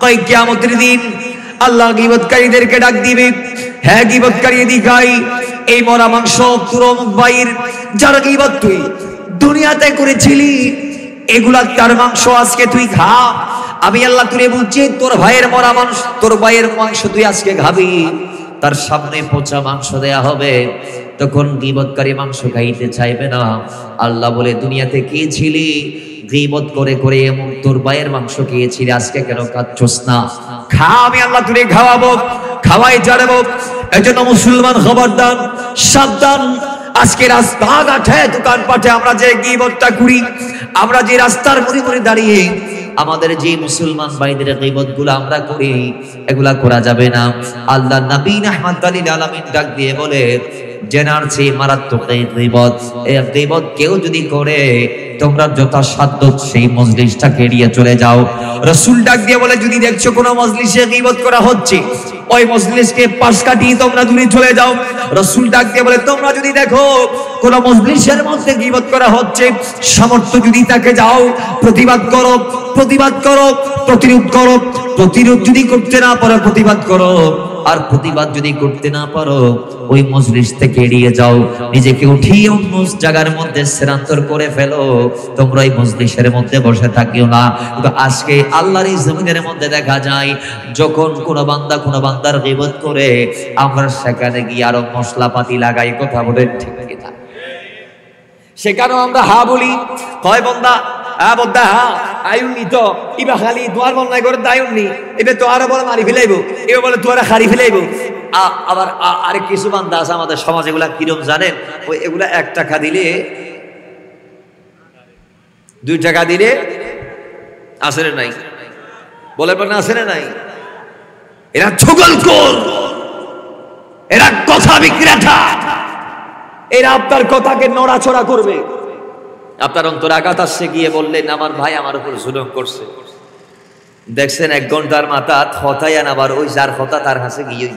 কয় কিয়ামতের দিন আল্লাহ গীবতকারীদেরকে ডাক দিবে, হ্যাঁ গীবতকারী দিগাই, এই মরা মাংস তোর অমুক ভাইয়ের যার গীবত তুই দুনিয়াতে করেছিলি, এগুলা তার মাংস, আজকে তুই খা। আমি আল্লাহ তুই বলছি তোর ভাইয়ের মরা মাংস, তোর ভাইয়ের মাংস তুই আজকে খাবি। তার সামনে পচা মাংস দেয়া হবে, তখন গীবতকারী মাংস খাইতে চাইবে না। আল্লাহ বলে দুনিয়াতে কি ছিলি, গীবত করে করে এমন তোর ভাইয়ের মাংস খেয়েছিলি, আজকে কেন খাচ্ছস না? খা, আমি আল্লাহ তুই খাওয়াবো, খাওয়াই জানাবো। এজন্য মুসলমান খবরদার, সাবধান। আজকে রাস্তাঘাটে দোকানপাটে আমরা যে গীবতটা করি, আমরা যে রাস্তার মোড়ে মোড়ে দাঁড়িয়ে আমাদের যে মুসলমান ভাইদের গীবত গুলো আমরা করি, এগুলা করা যাবে না। আল্লাহ নবী রাহমাতুল লিল আলামিন ডাক দিয়ে বলে, জেনার চেয়ে মারাত্মক এই গীবত, এই গীবত কেউ যদি করে তোমরা যথাসাধ্য সেই মজলিসটাকে এড়িয়ে চলে যাও। রাসূল ডাক দিয়ে বলে, যদি দেখছো কোনো মজলিসে গীবত করা হচ্ছে, ওই মজলিসকে পাশ কাটিয়ে তোমরা দূরে চলে যাও। রাসূল ডাক দিয়ে বলে, তোমরা যদি দেখো কোন মজলিসের মধ্যে গীবত করা হচ্ছে, সামর্থ্য যদি তাকে যাও প্রতিবাদ করো, প্রতিবাদ করো, প্রতিরোধ করো। প্রতিরোধ যদি করতে না পারো প্রতিবাদ করো, আর প্রতিবাদ যদি করতে না পারো ওই মজলিস থেকে এড়িয়ে যাও। নিজেকে উঠিয়ে অন্য জায়গার মধ্যে স্থানান্তর করে ফেলো, তোমরা এই মজলিসের মধ্যে বসে থাকিও না। কিন্তু আজকে আল্লাহর এই জমিনের মধ্যে দেখা যায়, যখন কোনো বান্দা কোনো বান্দার গীবত করে, আমরা সেখানে গিয়ে আরো মশলাপাতি লাগাই। কথা বলেন ঠিক কিনা? সেখানেও আমরা হা বলি, কয় বান্দা হ্যাঁ বদ্দা হ্যাঁ আয়ুনি তো ইবা খালি তোমার বন্যায় করে দায়ুনি, এবার তো আরো বলে মারি ফেলাইবো, এবার বলে তোরা খারি ফেলাইবো। আবার আরেক কিছু বান্দা আছে আমাদের সমাজ, এগুলা কিরম জানেন? ওই এগুলা 1 টাকা দিলে 2 টাকা দিলে আসরে নাই, বলে না আসরে নাই। এরা ছগলখোর, এরা কথা বিক্রেতা, এরা আপনার কথাকে নড়াচড়া করবে। আপনার অন্তর আঘাত আসছে, গিয়ে বললেন আমার ভাই আমার উপর জুলুম করছে। দেখছেন 1 ঘন্টার মাথা হতাই আবার ওই যার হতা তার কাছে গিয়ে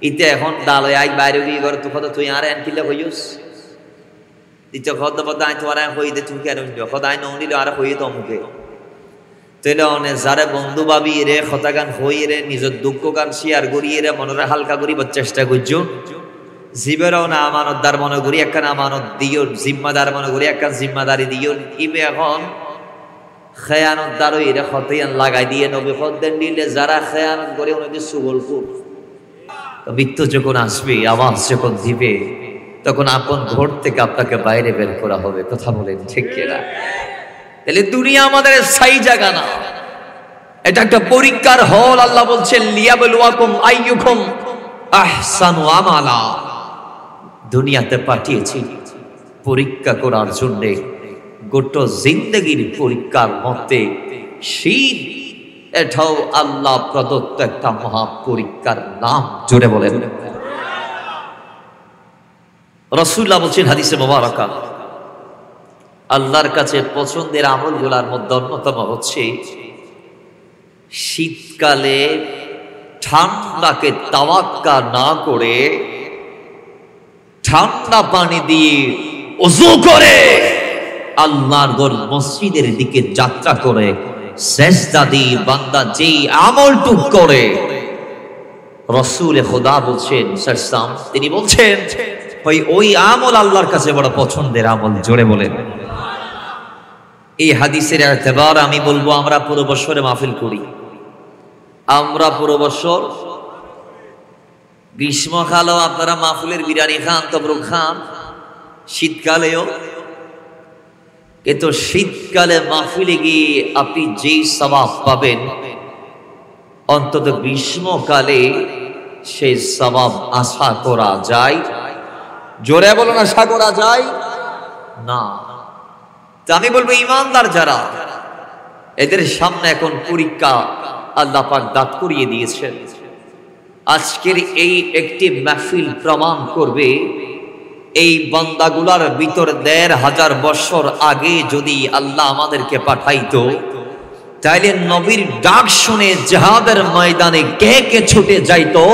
ইতে এখন দালে আই বাইরে গিয়ে ঘর তো কথা তুই আর এন কিলে হইস ইতে খদ বদ আই তোরা হই দে তুই কেন খদাই ননিল আর হই তো মুখে তেলে অনে যারে বন্ধু ভাবি রে কথা গান হই রে নিজের দুঃখ গান শেয়ার করি রে মনরে হালকা করিব চেষ্টা করছো। জীবেরও না আমানতদার মনে করি, একখান আমানত দিও, জিম্মাদার মনে করি একখান জিম্মাদারি দিও। ইবে এখন খেয়ানতদার এরা খতিয়ান লাগাই দিয়ে নবী খদ্দের নিলে যারা খেয়ানত করে ওনাকে সুগলপুর। মৃত্যু যখন আসবে, আওয়াজ যখন দিবে, তখন আপন ঘর থেকে আপনাকে বাইরে বের করা হবে। কথা বলেন ঠিক কিনা? তাহলে দুনিয়া আমাদের স্থায়ী জায়গা না, এটা একটা পরীক্ষার হল। আল্লাহ বলছেন লিয়াবলুয়াকুম আইয়ুকুম আহসানু আমালা। দুনিয়াতে পাঠিয়েছি পরীক্ষা করার জন্য, গোটা জিন্দগির পরীক্ষার মধ্যে শীত এটাও আল্লাহ প্রদত্ত একটা মহা পরীক্ষার নাম। জোরে বলেন। রাসূলুল্লাহ বলছেন হাদিসে মুবারাকা, আল্লাহর কাছে পছন্দের আমলগুলোর মধ্যে অন্যতম হচ্ছে শীতকালে ঠান্ডাকে তাওয়াক্কা না করে ঠান্ডা পানি দিয়ে ওযু করে আল্লাহর ঘর মসজিদের দিকে যাত্রা করে সিজদা দিয়ে বান্দা যেই আমলটুক করে, রাসূল খোদা বলছেন সাল্লাল্লাহু, তিনি বলছেন ওই আমল আল্লাহর কাছে বড় পছন্দের আমল। জোরে বলেন। এই হাদিসের এতবার আমি বলবো, আমরা পুরো বছরে মাহফিল করি, আমরা পুরো বছর গ্রীষ্মকালেও আপনারা মাহফিলের বিরিয়ানি খান, তবরুক খান, শীতকালেও। কিন্তু শীতকালে মাহফিলে গিয়ে আপনি যেই সওয়াব পাবেন, অন্তত গ্রীষ্মকালে সেই সওয়াব আশা করা যায়। জোরে বলুন, আশা করা যায় না। তা আমি বলবো ইমানদার যারা, এদের সামনে এখন পরীক্ষা আল্লাহ পাক দাঁত করিয়ে দিয়েছেন। আজকের এই একটি মাহফিল প্রমাণ করবে, এই বান্দাগুলার ভিতর ১৫০০ বছর আগে যদি আল্লাহ আমাদেরকে পাঠাইতো, তাইলে নবীর ডাক শুনে জিহাদের ময়দানে কে কে ছুটে যাইতো,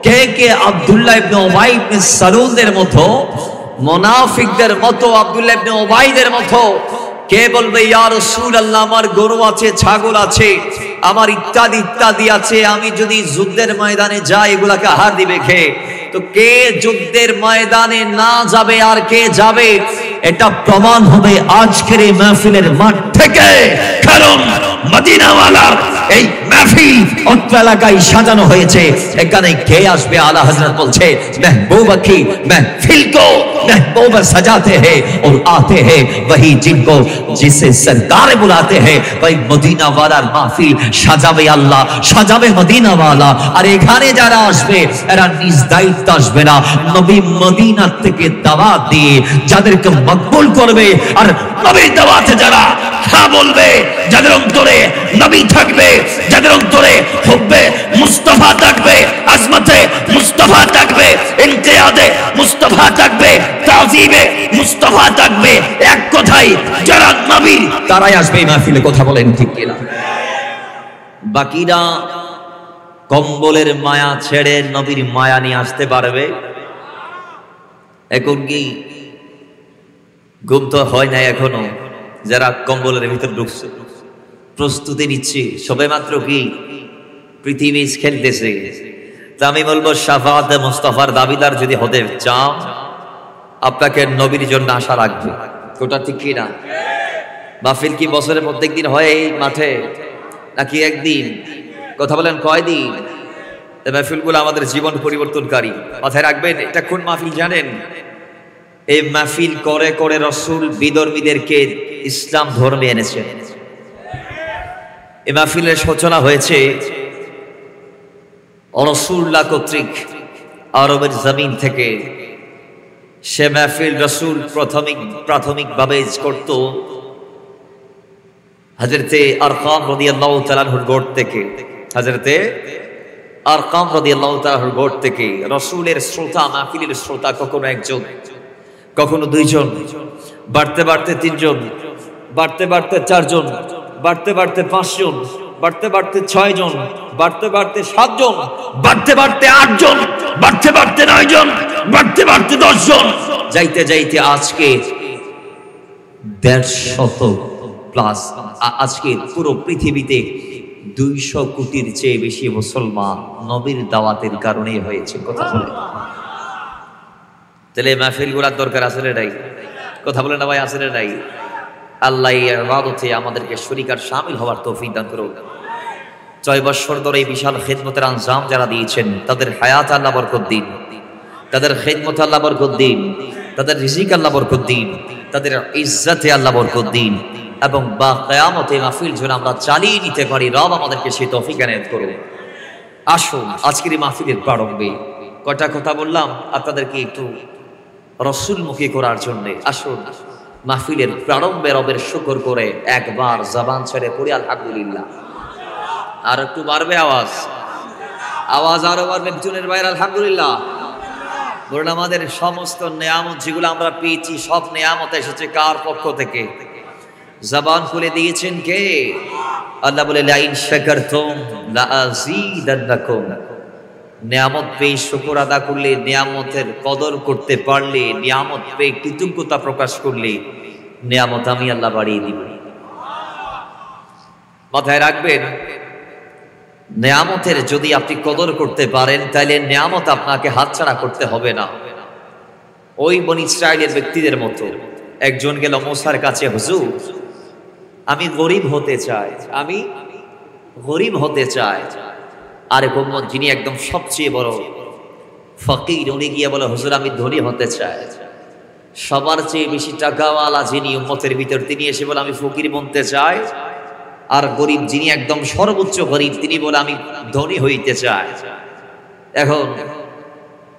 কে কে আব্দুল্লাহ ইবনে উবাই ইবনে সালুলদের মতো, মুনাফিকদের মতো, আব্দুল্লাহ ইবনে উবাইদের মতো কে বলবে ইয়া রাসূলুল্লাহ আমার গরু আছে, ছাগল আছে, আমার ইত্যাদি ইত্যাদি আছে, আমি যদি যুদ্ধের ময়দানে যাই এগুলাকে হার দিবে কে? তো কে যুদ্ধের ময়দানে না যাবে আর কে যাবে এটা প্রমাণ হবে আজকের এই মাহফিলের মাঠ থেকে। কারণ মদিনাওয়ালার এই মাহফিল অত্র এলাকায় সাজানো হয়েছে, এখানে কে আসবে? আলা হযরত বলছে महबूबा की महफिल को महबूबा सजाते हैं और आते हैं वही जिनको जिसे सरकार बुलाते हैं। वही मदीना वालार মাহফিল সাজাবে আল্লাহ, সাজাবে মদিনা ওয়ালা। আর এখানে যারা আসবে এরা নিজ দায়িত্ব আসবে না, নবী মদিনা থেকে দাওয়াত দিয়ে যাদেরকে মকবুল করবে, আর নবীর দাওয়াতে যারা হ্যাঁ বলবে, যাদের অন্তরে নবী থাকবে, যাদের অন্তরে হুব্বে মুস্তাফা থাকবে, আজমতে মুস্তাফা থাকবে, ইনকিয়াদে মুস্তাফা থাকবে, তাজিবে মুস্তাফা থাকবে, এক কথায় যারা নবীর তারাই আসবে এই মাহফিলে। কথা বলেন ঠিক কিনা? বাকিরা কম্বলের মায়া ছেড়ে নবীর মায়া নিয়ে আসতে পারবে? এখন কি ঘুম তো হয় না এখনো, যারা কম্বলের ভিতর ঢুকছে প্রস্তুতি নিচ্ছে, সবে মাত্র কি পৃথিবী খেলতেছে। তা আমি বলবো শাফাআতে মুস্তাফার দাবিদার যদি হতে চান, আপনাকে নবীর জন্য আশা রাখবে। ওটা ঠিক কি না? মাহফিল কি বছরের প্রত্যেক দিন হয় এই মাঠে, নাকি একদিন? কথা বলেন কয়দিন? এই মাহফিলগুলো আমাদের জীবন পরিবর্তনকারী। মাথায় রাখবেন, এটা কোন মাহফিল জানেন? এই মাহফিল করে করে রাসূল বিধর্মীদেরকে ইসলাম ধর্মে এনেছেন। এই মাহফিলের সূচনা হয়েছে রাসূলুল্লাহ কর্তৃক আরবের জমিন থেকে। সে মাহফিল রাসূল প্রাথমিকভাবে করত হযরতে আরকাম রাদিয়াল্লাহু তাআলা আনহুর গোট থেকে। হযরতে আরকাম রাদিয়াল্লাহু তাআলা আনহুর গোট থেকে রাসূলের শ্রোতা, মাহফিলের শ্রোতা কখনো একজন, কখনো দুইজন, বাড়তে বাড়তে তিনজন, বাড়তে বাড়তে চারজন, বাড়তে বাড়তে পাঁচজন, বাড়তে বাড়তে ছয়জন, বাড়তে বাড়তে সাতজন, বাড়তে বাড়তে আটজন, বাড়তে বাড়তে নয়জন, বাড়তে বাড়তে 10 জন, যাইতে যাইতে আজকে 150 প্লাস। আজকে পুরো পৃথিবীতে 200 কোটির চেয়ে বেশি মুসলমান নবীর দাওয়াতের কারণে হয়েছে। কথা বলে তাহলে মাহফিল গুলার দরকার আছে না নাই? কথা বলে না ভাই, আছে না নাই? আল্লাহ এই ইবাদতে আমাদেরকে শরীক আর শামিল হওয়ার তৌফিক দান করুন। 6 বছর ধরে এই বিশাল খিদমতের আঞ্জাম যারা দিয়েছেন, তাদের হায়াত আল্লাহ বরকত দিন, তাদের খিদমত আল্লাহ বরকত দিন, তাদের রিজিক আল্লাহ বরকত দিন, তাদের ইজ্জতে আল্লাহ বরকত দিন, এবং বা কিয়ামতে মাহফিল যেন আমরা চালিয়ে নিতে পারি, রব আমাদেরকে সেই তৌফিক এনায়েত করুন। আসুন আজকের এই মাহফিলের প্রারম্ভে কয়টা কথা বললাম আপনাদেরকে একটু রাসূলমুখী করার জন্য। আসুন মাহফিলের প্রারম্ভে রবের শুকর করে একবার জবান ছেড়ে পড়ি আলহামদুলিল্লাহ। আর একটু বাড়বে আওয়াজ, আওয়াজ আরো বাড়বে একজনের বাইরে আলহামদুলিল্লাহ। বলুন আমাদের সমস্ত নিয়ামত যেগুলো আমরা পেয়েছি, সব নিয়ামত এসেছে কার পক্ষ থেকে? জবান খুলে দিয়েছেন কে? আল্লাহ বলে লাইন শাকারতুম লাআযীদান্নাকুম। নিয়ামত পেয়ে শুকর আদা করলে, নিয়ামতের কদর করতে পারলে, নিয়ামত পেয়ে কৃতজ্ঞতা প্রকাশ করলে নিয়ামত আমি আল্লাহ বাড়িয়ে দিব। মাথায় রাখবেন, নিয়ামতের যদি আপনি কদর করতে পারেন তাহলে নিয়ামত আপনাকে হাতছাড়া করতে হবে না। ওই বনী ইসরাইলের ব্যক্তিদের মতো একজন গেল মুসার কাছে, হুজুর আমি গরিব হতে চাই, আমি গরিব হতে চাই। আর উম্মত যিনি একদম সবচেয়ে বড় ফকির, উনি গিয়ে বলে হুজুর আমি ধনী হতে চাই। সবার চেয়ে বেশি টাকাওয়ালা যিনি উম্মতের ভিতর, তিনি এসে বলে আমি ফকির বনতে চাই। আর গরিব যিনি একদম সর্বোচ্চ গরিব, তিনি বলে আমি ধনী হইতে চাই। এখন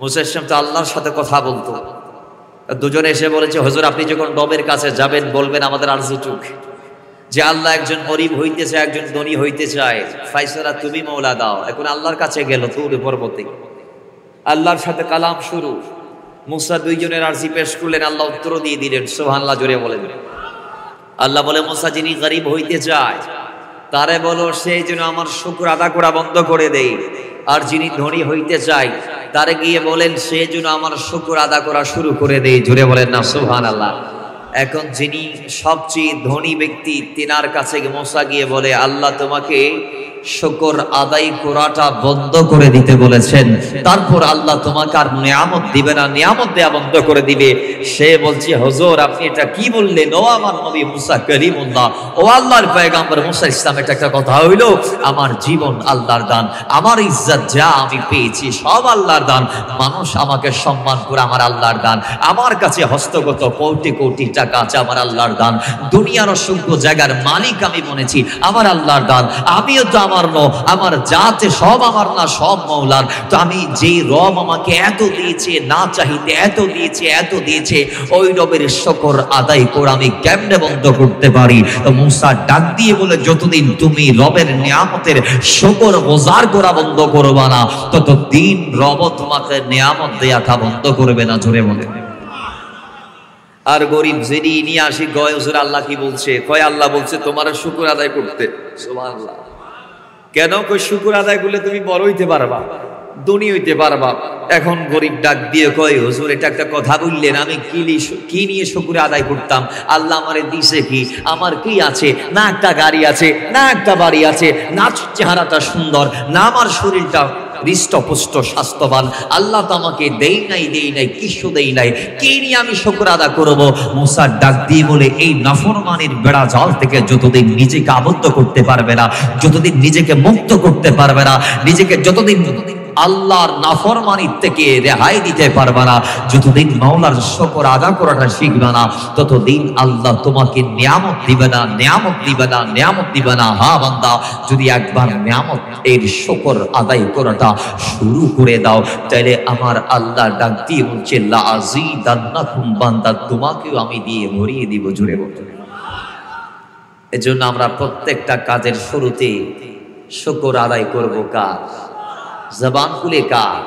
মুসা ইসলাম তো আল্লাহর সাথে কথা বলতো, দুজনে এসে বলেছে হুজুর আপনি যখন রবের কাছে যাবেন বলবেন আমাদের আরজুটুক যে আল্লাহ একজন গরিব হইতে চায়, একজন ধনী হইতে চায়, ফায়সালা তুমি মওলা দাও। এখন আল্লাহর কাছে গেল তুর পর্বতে, আল্লাহর সাথে কালাম শুরু। মুসা দুইজনের আরজি পেশ করলেন, আল্লাহ উত্তর দিয়ে দিলেন। সুবহানাল্লাহ জোরে বলেন। আল্লাহ বলে মুসা যিনি গরিব হইতে চায় তারে বলো সেই যেন আমার শুকর আদা করা বন্ধ করে দেয়, আর যিনি ধনী হইতে চায় তারে গিয়ে বলেন সে যেন আমার শুকর আদা করা শুরু করে দেয়। জোরে বলেন না সুবহানাল্লাহ। এখন যিনি সবচেয়ে ধনী ব্যক্তি, তিনার কাছে মুসা গিয়ে বলে আল্লাহ তোমাকে শুকর আদায় করাটা বন্ধ করে দিতে বলেছেন, তারপর আল্লাহ তোমাকে আর নিয়ামত দিবে না, নিয়ামত দেয়া বন্ধ করে দিবে। সে বলছে হুজুর আপনি এটা কি বললেন? ও আমার নবী মুসা কালিমুল্লাহ, ও আল্লাহর পয়গম্বর মুসা ইসলাম, এটা একটা কথা হইল? আমার জীবন আল্লাহর দান, আমার ইজ্জত যা আমি পেয়েছি সব আল্লাহর দান, মানুষ আমাকে সম্মান করে আমার আল্লাহর দান, আমার কাছে হস্তগত কোটি কোটি টাকা আছে আমার আল্লাহর দান, দুনিয়ার অসংখ্য জায়গার মালিক আমি বনেছি আমার আল্লাহর দান, আমিও তো আমার আমার জাতে সব আমার না, সব মওলার। তো আমি যেই রব আমাকে এত দিয়েছে, না চাইতে এত দিয়েছে, এত দিয়েছে, ওই রবের শুকর আদায় করে আমি কেমনে বন্ধ করতে পারি? তো মুসা ডাক দিয়ে বলে যতদিন তুমি রবের নিয়ামতের শুকর গুজার করা বন্ধ করবা না, ততদিন রব তোমাকে নিয়ামত দেয়াটা বন্ধ করবে না। জোরে বলে। আর গরিব যিনি নিয়ে আসি গয় হুজুর আল্লাহ কি বলছে? কয় আল্লাহ বলছে তোমার শুকর আদায় করতে। সুবহানাল্লাহ। কেন? কই শুকর আদায় করলে তুমি বড় হইতে পারবা, ধনী হইতে পারবা। এখন গরিব ডাক দিয়ে কয় হুজুর এটা একটা কথা বললেন, আমি কি নিয়ে শুকর আদায় করতাম? আল্লাহ আমারে দিছে কি? আমার কি আছে? না একটা গাড়ি আছে, না একটা বাড়ি আছে, না চেহারাটা সুন্দর, না আমার শরীরটা হৃষ্টপুষ্ট স্বাস্থ্যবান। আল্লাহ তো আমাকে দেই নাই কিছু দেই নাই, কি নিয়ে আমি শুকর আদায় করবো? মুসা ডাক দিয়ে বলে এই নাফরমানির বেড়া জাল থেকে যতদিন নিজেকে আবদ্ধ করতে পারবে না, যতদিন নিজেকে মুক্ত করতে পারবে না, নিজেকে যতদিন আল্লাহর নাফরমানির থেকে রেহাই দিতে পারবে না, যতদিন মাওলার শুকর আদায় করাটা শিখবে না, ততদিন আল্লাহ তোমাকে নিয়ামত দিবে না, নিয়ামত দিবে না, নিয়ামত দিবে না। হ্যাঁ বান্দা, যদি একবার নিয়ামত এর শুকর আদায় করাটা শুরু করে দাও, তাহলে আমার আল্লাহ ডাক দিয়ে বলছে লা আযীদান্নাকুম, বান্দা তোমাকেও আমি দিয়ে ভরিয়ে দিব। জুড়ে বলতে। এজন্য আমরা প্রত্যেকটা কাজের শুরুতে শুকর আদায় করব কার? জবান খুলে কার?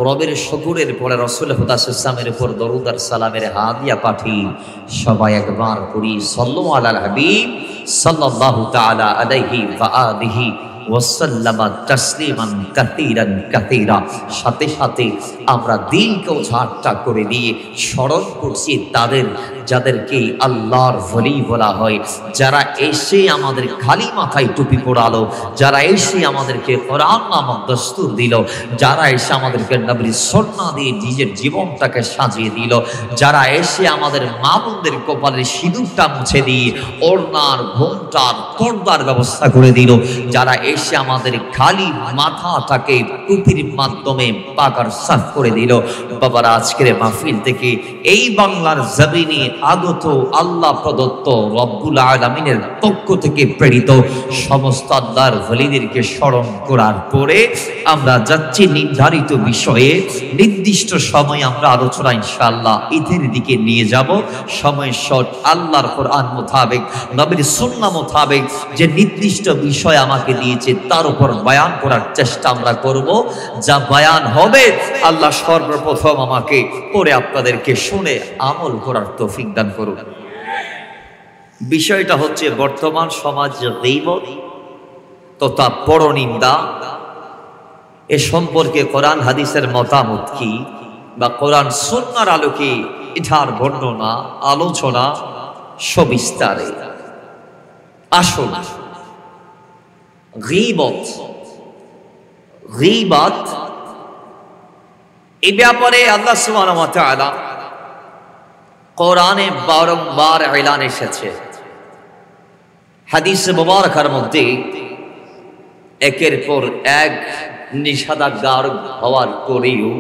রবের শুকরের পরে রাসূল হুদা সাল্লামের উপর দরুদ আর সালামের হাদিয়া পাঠি সবাই একবার করি সাল্লাল্লাহু আলাল হাবিব সাল্লাল্লাহু তাআলা আলাইহি ওয়া আলিহি ওয়াসাল্লামা তাসলিমান কাসীরান কাসীরা। সাথে সাথে আমরা দিলকেও ঠাট্টা করে দিয়ে স্মরণ করছি তাদের যাদেরকে আল্লাহর ওলি বলা হয়, যারা এসে আমাদের খালি মাথায় টুপি পরালো, যারা এসে আমাদেরকে কোরআন নামক দস্তুর দিল, যারা এসে আমাদেরকে নবীর সুন্নাহ দিয়ে নিজের জীবনটাকে সাজিয়ে দিল, যারা এসে আমাদের মা বোনদের কপালের সিঁদুরটা মুছে দিয়ে ওড়নার ঘোমটার পর্দার ব্যবস্থা করে দিল, যারা এসে আমাদের খালি মাথাটাকে টুপির মাধ্যমে পাকার সাফ করে দিল। বাবারা, আজকের মাহফিল থেকে এই বাংলার জমিনে আগত আল্লাহ প্রদত্ত রব্বুল আলামিনের পক্ষ থেকে প্রেরিত সমস্ত আল্লাহর ওলিদেরকে স্মরণ করার পরে আমরা যাচ্ছি নির্ধারিত বিষয়ে। নির্দিষ্ট সময় আমরা আলোচনা ইনশাআল্লাহ ঈদের দিকে নিয়ে যাব। সময় শর্ট, আল্লাহর কোরআন মোতাবেক, নবীর সুন্নাহ মোতাবেক যে নির্দিষ্ট বিষয় আমাকে দিয়েছে তার উপর বয়ান করার চেষ্টা আমরা করব। যা বয়ান হবে আল্লাহ সর্বপ্রথম আমাকে পরে আপনাদেরকে শুনে আমল করার তৌফিক দান করুন। বিষয়টা হচ্ছে বর্তমান সমাজে গীবত তথা পরনিন্দা, এ সম্পর্কে কোরআন হাদিসের মতামত কি, বা কোরআন সুন্নাহর আলোকে এটার বর্ণনা আলোচনা সবিস্তারে। আসুন, গীবত এই ব্যাপারে আল্লাহ সুবহানাহু ওয়া তাআলা কোরআনে বারংবার এলান এসেছে। হাদিসে মুবারকার মধ্যে একের পর এক নিষেধাজ্ঞার হওয়ার পরেও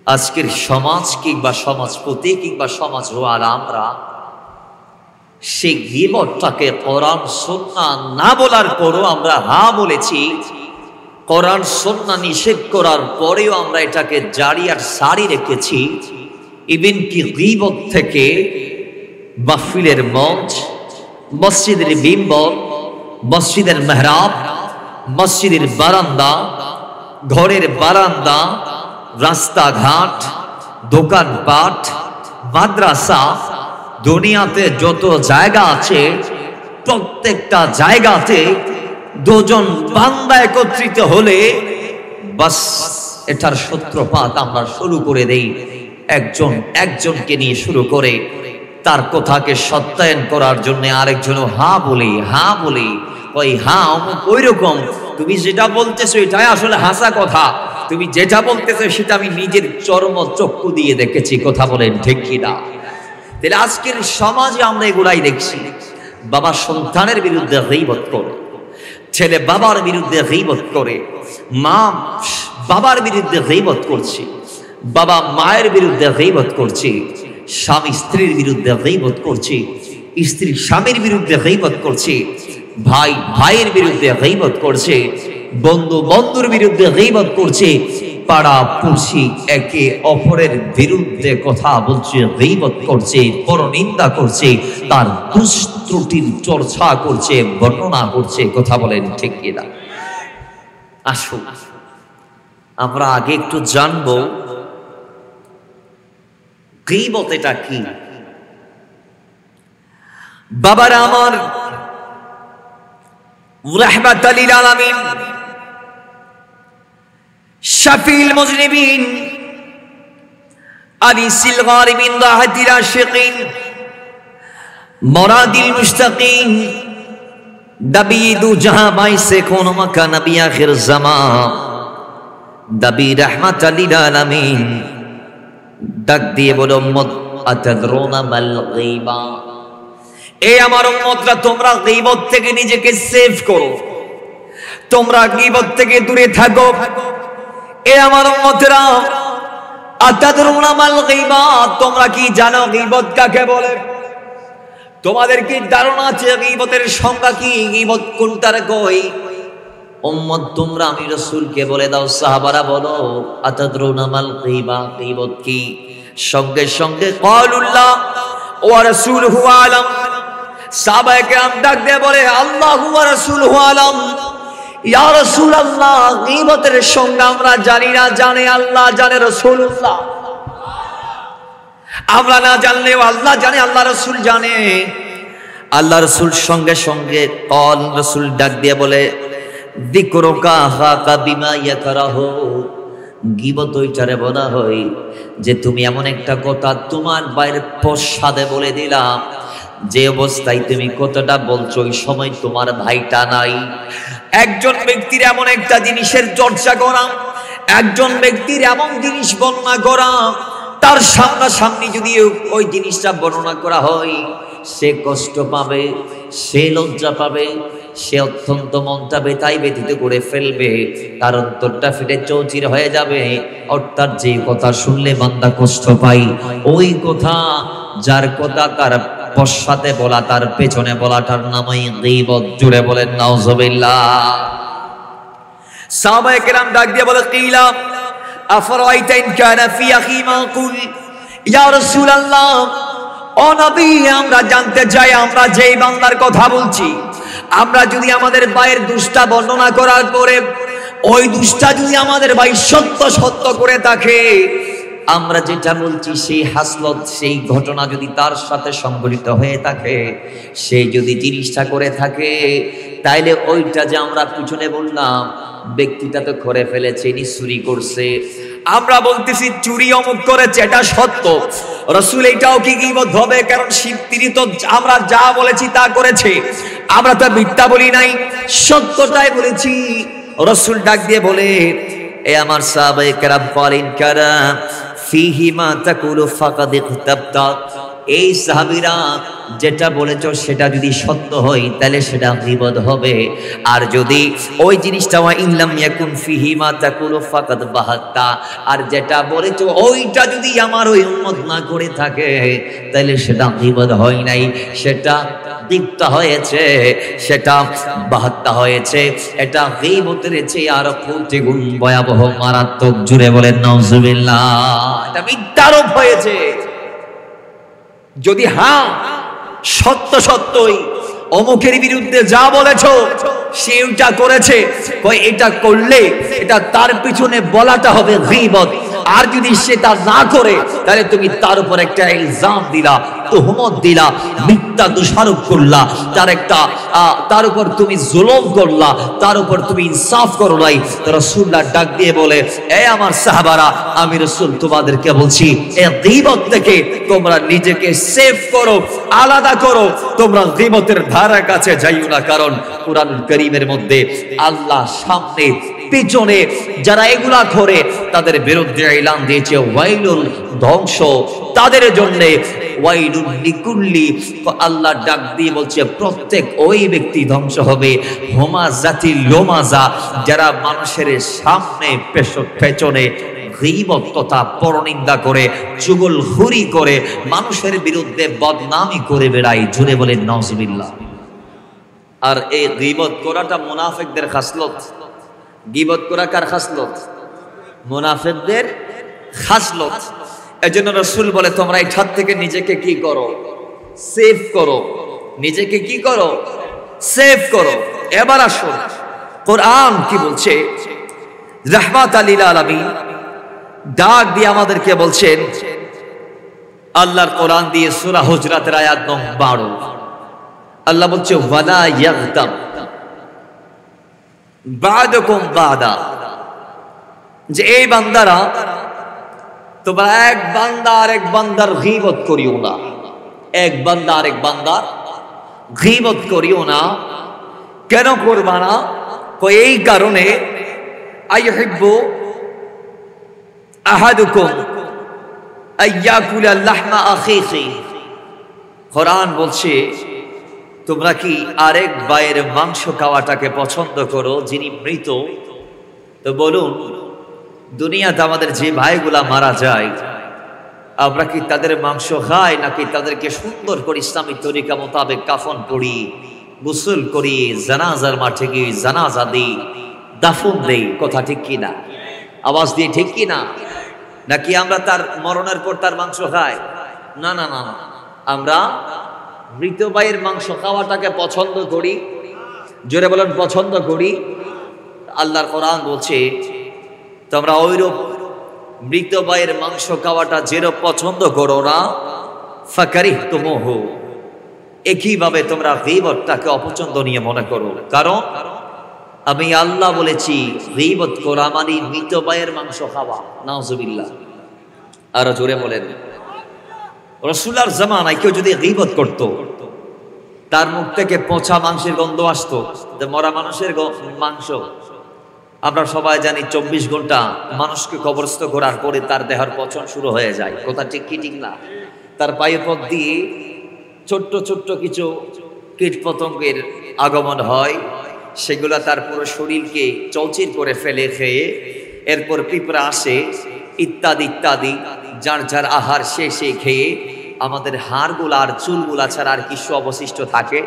আজকের সমাজ কিংবা সমাজপতি কিংবা সমাজ হওয়ার আমরা সেই গীবতটাকে কোরআন সুন্নাহ না বলার পরও আমরা হ্যাঁ বলেছি। কোরআন সুন্নাহ নিষেধ করার পরেও আমরা এটাকে জারি আর সারি রেখেছি। ইভেন কি গীবত থেকে মাহফিলের মঞ্চ, মসজিদের মিম্বর, মসজিদের মেহরাব, মসজিদের বারান্দা, ঘরের বারান্দা, রাস্তাঘাট, দোকানপাট, মাদ্রাসা, দুনিয়াতে যত জায়গা আছে প্রত্যেকটা জায়গাতে দুজন বান্দা একত্রিত হলে বাস এটার সূত্রপাত আমরা শুরু করে দেই একজনকে নিয়ে শুরু করে তার কথাকে সত্যায়ন করার জন্য আরেকজন হা বলে কই হ্যাঁ ওই রকম, তুমি যেটা বলতেছো এটাই আসলে হাসা কথা, তুমি যেটা বলতেছো সেটা আমি নিজের চর্ম চক্ষু দিয়ে দেখেছি, কথা বলেন ঠিক কিনা? তাহলে আজকের সমাজে আমরা এগুলাই দেখছি, বাবা সন্তানের বিরুদ্ধে গীবত করে, ছেলে বাবার বিরুদ্ধে গীবত করে, মা বাবার বিরুদ্ধে গীবত করছে, বাবা মায়ের বিরুদ্ধে গীবত করছে, স্বামী স্ত্রীর বিরুদ্ধে গীবত করছে, স্ত্রী স্বামীর বিরুদ্ধে গীবত করছে, ভাই ভাইয়ের বিরুদ্ধে গীবত করছে, বন্ধু বন্ধুর বিরুদ্ধে গীবত করছে, পাড়া পড়শি একে অপরের বিরুদ্ধে কথা বলছে, গীবত করছে, পরনিন্দা করছে, তার দোষ ত্রুটির চর্চা করছে, বর্ণনা করছে, কথা বলেন ঠিক কিনা? আসুন আমরা আগে একটু জানবো গীবত এটা কি। বাবারা আমার, রাহমাতাল লিল আলামিন, শাফিল মুজনিবিন, আনিসিল গারিবিন, রাহাতিল আশিকিন, মুরাদিল মুশতাকিন, দাবিদু জাহাঁ বাইসে কোন মাকা নবী আখির জামান, দাবি রাহমাতাল লিল আলামিন ডাক দিয়ে বলো উম্মত, আতাদরুনা মাল গীবা, এ আমার উম্মতরা তোমরা গীবত থেকে নিজেকে সেভ করো, তোমরা গীবত থেকে দূরে থাকো। এ আমার উম্মতরা, আতাদরুনা মাল গীবা, তোমরা কি জানো গীবত কাকে বলে? তোমাদের কি ধারণা আছে গীবতের সংজ্ঞা কি? গীবত কোনটার কই? উম্মত তোমরা আমি রাসূলকে বলে দাও, সাহাবারা বলো আতাদরুনা মাল গীবা, গীবত কি? সঙ্গে সঙ্গে ক্বালুল্লাহ ওয়া রাসূলুহু আলাম, সাহাবায়ে কেরাম ডাক দিয়ে বলে আল্লাহু ওয়া রাসূলুহু আলাম, ইয়া রাসূলুল্লাহ গীবতের সংজ্ঞা আমরা জানি না, জানে আল্লাহ, জানে রাসূলুল্লাহ। আমরা না জানলেও আল্লাহ জানে, আল্লাহ রাসূল জানে। আল্লাহ রাসূল সঙ্গে সঙ্গে কল রাসূল ডাক দিয়ে বলে যিকরুকা হাকা বিমা ইয়াকরাহু, গীবত ওইটারে বলা হয় যে তুমি এমন একটা কথা তোমার বাইরে প্রসাদে বলে দিলাম, যে অবস্থায় তুমি কথাটা বলছো ওই সময় তোমার ভাইটা নাই। একজন ব্যক্তির এমন একটা জিনিসের চর্চা করা, একজন ব্যক্তির এমন জিনিস বর্ণনা করা, তার সামনাসামনি যদি ওই জিনিসটা বর্ণনা করা হয় সে কষ্ট পাবে, সে লজ্জা পাবে, সে অত্যন্ত মনটা বেতাই ব্যতীত করে ফেলবে, তার অন্তরটা ফেটে চৌচির হয়ে যাবে। অর্থাৎ যে কথা শুনলে বান্দা কষ্ট পাই, ওই কথা যার কথা তার পশ্চাতে বলা, তার পেছনে বলাটার নামই গীবত। জুড়ে বলেন নাউজুবিল্লাহ। সাহাবায়ে কেরাম ডাক দিয়ে বলে কিলা আফরাইতা ইন কানা ফি আখি মাকুল, ইয়া রাসূলুল্লাহ ও নবী আমরা জানতে চাই, আমরা যেই বান্দার কথা বলছি, আমরা যদি আমাদের ভাইয়ের দুষ্টা বর্ণনা করার পরে ওই দুষ্টা যদি আমাদের ভাই সত্য সত্য করে থাকে, আমরা যেটা বলছি সেই হাসলত, সেই ঘটনা যদি তার সাথে সংঘটিত হয়ে থাকে, সে যদি জিনিসটা করে থাকে, তাইলে ওইটা যে আমরা পিছনে বললাম ব্যক্তিটা তো করে ফেলেছে, চুরি করছে, আমরা বলতেছি চুরি অমুক করেছে, এটা সত্য। রাসূল এটাও কি গীবত হবে? কারণ তিনি তো আমরা যা বলেছি তা করেছে, আমরা তো মিথ্যা বলি নাই, সত্যটাই বলেছি। রাসূল ডাক দিয়ে বলে এ আমার সাহাবায়ে কেরাম, ফালিন কারা ফিহি মা তাকুলু ফাকাদ ইখতাবতা, এই সাহাবীরা যেটা বলেছো সেটা যদি সত্য হয় তাহলে সেটা গীবত হবে। আর যদি ওই জিনিসটা ওয়া ইল্লাম ইয়াকুন ফিহি মা তাকুলু ফাকাদ বাহাত্তা, আর যেটা বলেছো ওইটা যদি আমার ওই উম্মত না করে থাকে তাহলে সেটা গীবত হয় নাই, সেটা দীপ্তা হয়েছে, সেটা বাহাত্তা হয়েছে। এটা গীবতের চেয়ে আর কোটি গুণ ভয়াবহ, মারাত্মক। জুড়ে বলেন নাউজুবিল্লাহ। এটা মিথ্যারোপ হয়েছে। যদি হ্যাঁ সত্য সত্যই অমুকের বিরুদ্ধে যা বলেছো সে ওটা করেছে, কই এটা করলে এটা তার পিছনে বলাটা হবে গীবত। আর যদি সে তা না করে তাহলে তুমি তার উপর একটা ইলজাম দিলা, তুহমত দিলা, মিথ্যা দোষারোপ করলা, তার উপর তুমি জুলুম করলা, তার উপর তুমি ইনসাফ করো নাই। রাসূলুল্লাহ ডাক দিয়ে বলে, এ আমার সাহাবারা, আমি রাসূল তোমাদেরকে বলছি, এই গীবত থেকে তোমরা নিজেকে সেভ করো, আলাদা করো। তোমরা গীবতের ধারা কাছে যাইও না, কারণ কুরআনুল কারীমের মধ্যে আল্লাহ সামনে পিছনে যারা এগুলা করে তাদের বিরুদ্ধে এলান দিয়েছে ওয়াইলুল, ধ্বংস তাদের জন্য, ওয়াইলুল লিকুল্লি। আল্লাহ ডাক দিয়ে বলছে প্রত্যেক ওই ব্যক্তি ধ্বংস হবে, হোমাজাতি লোমাজা, যারা মানুষের সামনে পেছনে গীবত তথা পরনিন্দা করে, চুগলখুরি করে, মানুষের বিরুদ্ধে বদনামি করে বেড়ায়। জুড়ে বলে নাউজুবিল্লাহ। আর এই গীবত করাটা মুনাফিকদের খাসলত। গীবত করা কার খাসলত? মুনাফিকদের খাসলত। এজন্য রাসূল বলে, তোমরা এই ঠাত থেকে নিজেকে কি করো? সেভ করো। নিজেকে কি করো? সেভ করো। এবার আসুন কোরআন কি বলছে। রাহমাতাল লিল আলামিন ডাক দিয়ে আমাদেরকে বলছেন, আল্লাহর কোরআন দিয়ে সূরা হুজরাতের আয়াত নং 12, আল্লাহ বলছে, ওয়ালা ইয়াগতাব বা'দুকুম বা'দা, যে এই বান্দারা, তোমরা এক বান্দা আরেক বান্দার গীবত করিও না। এক বান্দা আরেক বান্দার গীবত করিও না। কেন করবা না? এই কারণে, আইয়ুহিব্বু আহাদুকুম আইয়াকুলা লাহমা আখিহি, কোরআন বলছে, তোমরা কি আরেক ভাইয়ের মাংস খাওয়াটাকে পছন্দ করো যিনি মৃত? তো বলুন, দুনিয়াতে আমাদের যে ভাইগুলা মারা যায়, আমরা কি তাদের মাংস খাই, নাকি তাদেরকে সুন্দর করে ইসলামী তরিকা মোতাবেক কাফন পড়ি, গোসল করি, জানাজার মাঠে গিয়ে জানাজা দিই, দাফন দেই? কথা ঠিক কিনা? আওয়াজ দিয়ে ঠিক কিনা? নাকি আমরা তার মরণের পর তার মাংস খাই? না না না, আমরা মৃত ভাইয়ের মাংস খাওয়াটাকে পছন্দ করি। জোরে বলেন, পছন্দ করি। আল্লাহর কোরআন বলছে, তোমরা ওইরূপ মৃত ভাইয়ের মাংস খাওয়াটা যেরূপ পছন্দ করো না, ফাকারিহতুমুহু, একইভাবে তোমরা গীবতটাকে অপছন্দনীয় মনে করো। কারণ আমি আল্লাহ বলেছি, গীবত করা মানে মৃত ভাইয়ের মাংস খাওয়া। নাউজুবিল্লাহ। আর জোরে বলেন, রাসূলুল্লাহর জামানায় কেউ যদি গীবত করত, তার মুখ থেকে পচা মাংসের গন্ধ আসতো। মরা মানুষের মাংস, আমরা সবাই জানি 24 ঘন্টা মানুষকে কবরস্থ করার পরে তার দেহের পচন শুরু হয়ে যায়। কথা ঠিক কি ঠিক না? তার পায়ের পথ দিয়ে ছোট্ট ছোট্ট কিছু কীট পতঙ্গের আগমন হয়, সেগুলা তার পুরো শরীরকে চৌচির করে ফেলে খেয়ে, এরপর পিঁপড়া আসে, ইত্যাদি ইত্যাদি, যার যার আহার সে খেয়ে আমাদের হাড়গুলা আর চুলগুলা ছাড়া আর কিছু অবশিষ্ট থাকে?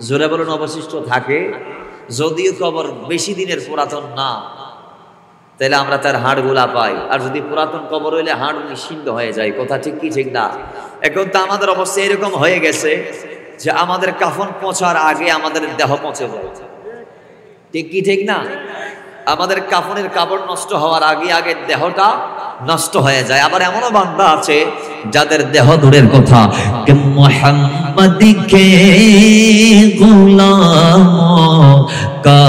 জোরে বলুন, অবশিষ্ট থাকে। যদিও কবর বেশি দিনের পুরাতন না, তাহলে আমরা তার হাড়গুলা পাই। আর যদি পুরাতন কবর হইলে হাড় নিশ্চিন্ত হয়ে যায়। কথা ঠিক কি ঠিক না? এখন তো আমাদের অবস্থা এরকম হয়ে গেছে যে আমাদের কাফন পচার আগে আমাদের দেহ পচে যায়। ঠিক কি ঠিক না? আমাদের কাফনের কাপড় নষ্ট হওয়ার আগে আগে দেহটা নষ্ট হয়ে যায়। আবার এমনও বান্দা আছে যাদের দেহ দূরের কথা, মুহাম্মদ কে গোলাম কা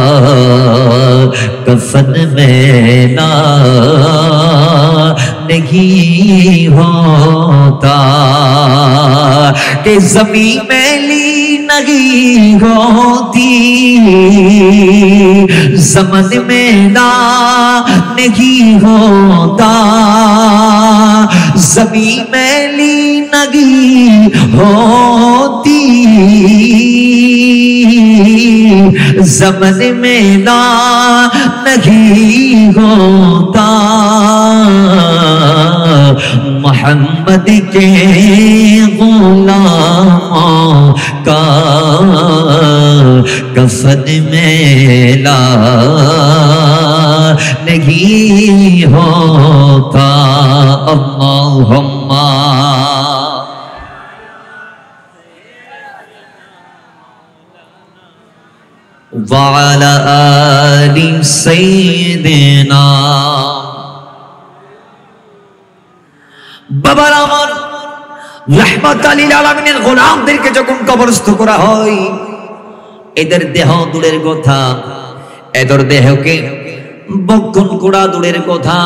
কফন में ना नहीं होता, कि ज़मीन मैली नहीं होती, ज़मन में ना नहीं होता, ज़मीन मैली नहीं होती, ज़मन में ना नहीं होता, मोहम्मद के गुलामों का कफन मेला नहीं होता। अल्लाहुम्मा वाला आलि सय्यिदिना। बाबार আমার রাহমাতাল লিল আলামিনের গোলামদেরকে যখন কবরস্থ করা হয়, এদের দেহ দূরের কথা, এদের দেহকে বক্ষণ করা দূরের কথা,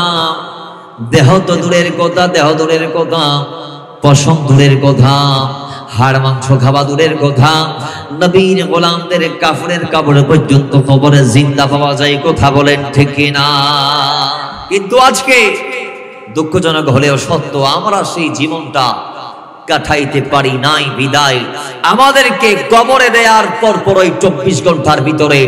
দেহ তো দূরের কথা, দেহ দূরের কথা, পশম দূরের কথা, হাড় মাংস খাওয়া দূরের কথা, নবীর গোলামদের কাফনের কবর পর্যন্ত কবরে জিন্দা পাওয়া যায়। কথা বলেন ঠিক কিনা? কিন্তু আজকে দুঃখজনক হলেও সত্য, আমরা সেই জীবনটা কাটাইতে পারি নাই বিদায় আমাদেরকে কবরে দেওয়ার পরপরই 24 ঘন্টার ভিতরে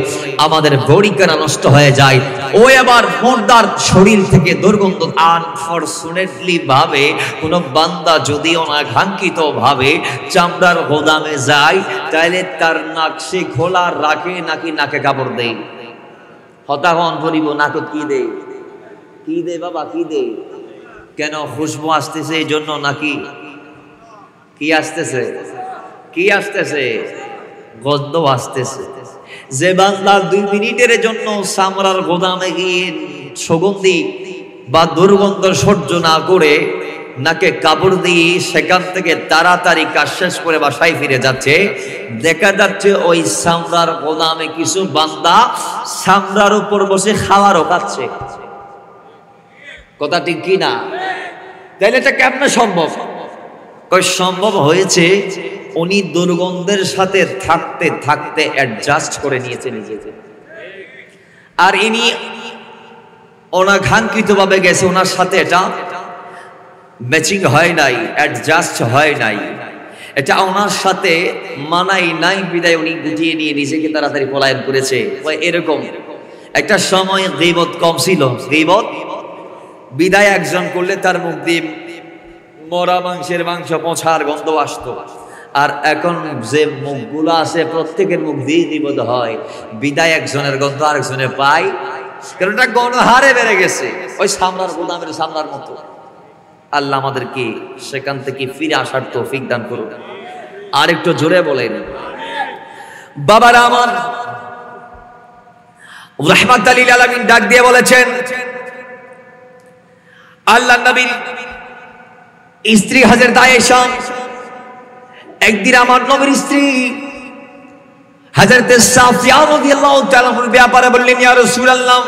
আমাদের বডি কেনা নষ্ট হয়ে যায়। ওই আবার মুর্দার শরীর থেকে দুর্গন্ধ। আনফরচুনেটলি ভাবে কোন বান্দা যদি অনাকাঙ্ক্ষিত ভাবে চামড়ার গোদামে যায়, তাহলে তার নাক সে খোলা রাখে নাকি নাকে কাপড় দেয়? হতাহন করিব নাকত কি দেয়? কি দে বাবা, কি দে? কেন? খুশবু আসতেছে এই জন্য নাকি? কি আসতেছে? কি আসতেছে? গন্ধ আসতেছে। যে বান্দা 2 মিনিটের জন্য চামড়ার গোদামে গিয়ে সুগন্ধি বা দুর্গন্ধ সহ্য না করে নাকে কাপড় দিয়ে সেখান থেকে তাড়াতাড়ি কাজ শেষ করে বাসায় ফিরে যাচ্ছে, দেখা যাচ্ছে ওই চামড়ার গোদামে কিছু বান্দা চামড়ার উপর বসে খাওয়ারও খাচ্ছে। কথা ঠিক কি না? তাহলে এটা কেমনে সম্ভব? সম্ভব হয়েছে উনি দুর্গন্ধের সাথে থাকতে থাকতে অ্যাডজাস্ট করে নিয়েছে নিজেকে। আর ইনি অনাকাঙ্ক্ষিত ভাবে গেছে, ওনার সাথে এটা ম্যাচিং হয় নাই, অ্যাডজাস্ট হয় নাই, এটা ওনার সাথে মানাই নাই, বিদায় উনি গুটিয়ে নিয়ে নিজেকে তাড়াতাড়ি পলায়ন করেছে। এরকম একটা সময় গীবত কম ছিল, গীবত বিদায় একজন করলে তার মুখ দিয়ে মরা মাংসের মাংস পচার গন্ধ আসতো। আর এখন যে মুখগুলো আছে প্রত্যেকের মুখ দিয়ে গীবত হয়, বিদায় একজনের গন্ধ আরেকজনের পায়, কারণ এটা গণহারে বেড়ে গেছে ওই সামরার গোদামের সামরার মতো। আল্লাহ আমাদেরকে সেখান থেকে ফিরে আসার তৌফিক দান করুন। আর একটু জোরে বলেন বাবারা আমার। রাহমাতাল লিল আলামিন ডাক দিয়ে বলেছেন, আল্লাহ নবীর স্ত্রী হযরত আয়েশা একদিন আমার নবীর স্ত্রী হযরত সাফিয়া রাদিয়াল্লাহু তাআলা এর ব্যাপারে বললেন, ইয়া রাসূলুল্লাহ,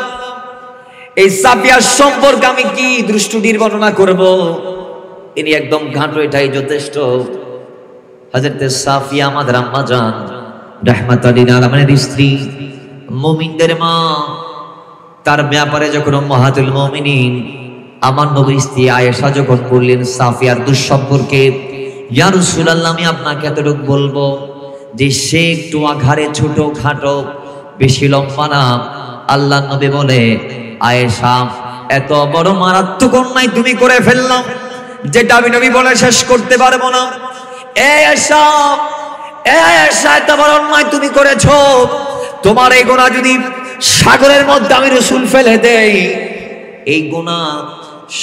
এই সাফিয়ার সম্পর্কে আমি কি দৃষ্টির বর্ণনা করব? ইনি একদম ঘাটো, এটাই যথেষ্ট। হযরত সাফিয়া আমাদের আম্মা জান রাহমাতাল লিল আলামিনের স্ত্রী, মুমিনদের মা। তার ব্যাপারে যখন উম্মাহাতুল মুমিনিন আমার নবীর স্ত্রী আয়েশা যখন বললেন সাফিয়ার দুঃসম্পর্কে, ইয়া রাসূলুল্লাহ, আমি আপনাকে এতটুকু বলবো যে সে একটু আঘারে ছোট খাটো, বেশি লম্বা না। আল্লাহ নবী বলে, আয়েশা, এত বড় মারাত্মক অন্যায় তুমি করে ফেললাম যেটা আমি নবী বলে শেষ করতে পারবো না। আয়েশা, আয়েশা, এত বড় অন্যায় তুমি করেছো। তোমার এই গুনাহ যদি সাগরের মধ্যে আমি রাসূল ফেলে দেই, এই গুনাহ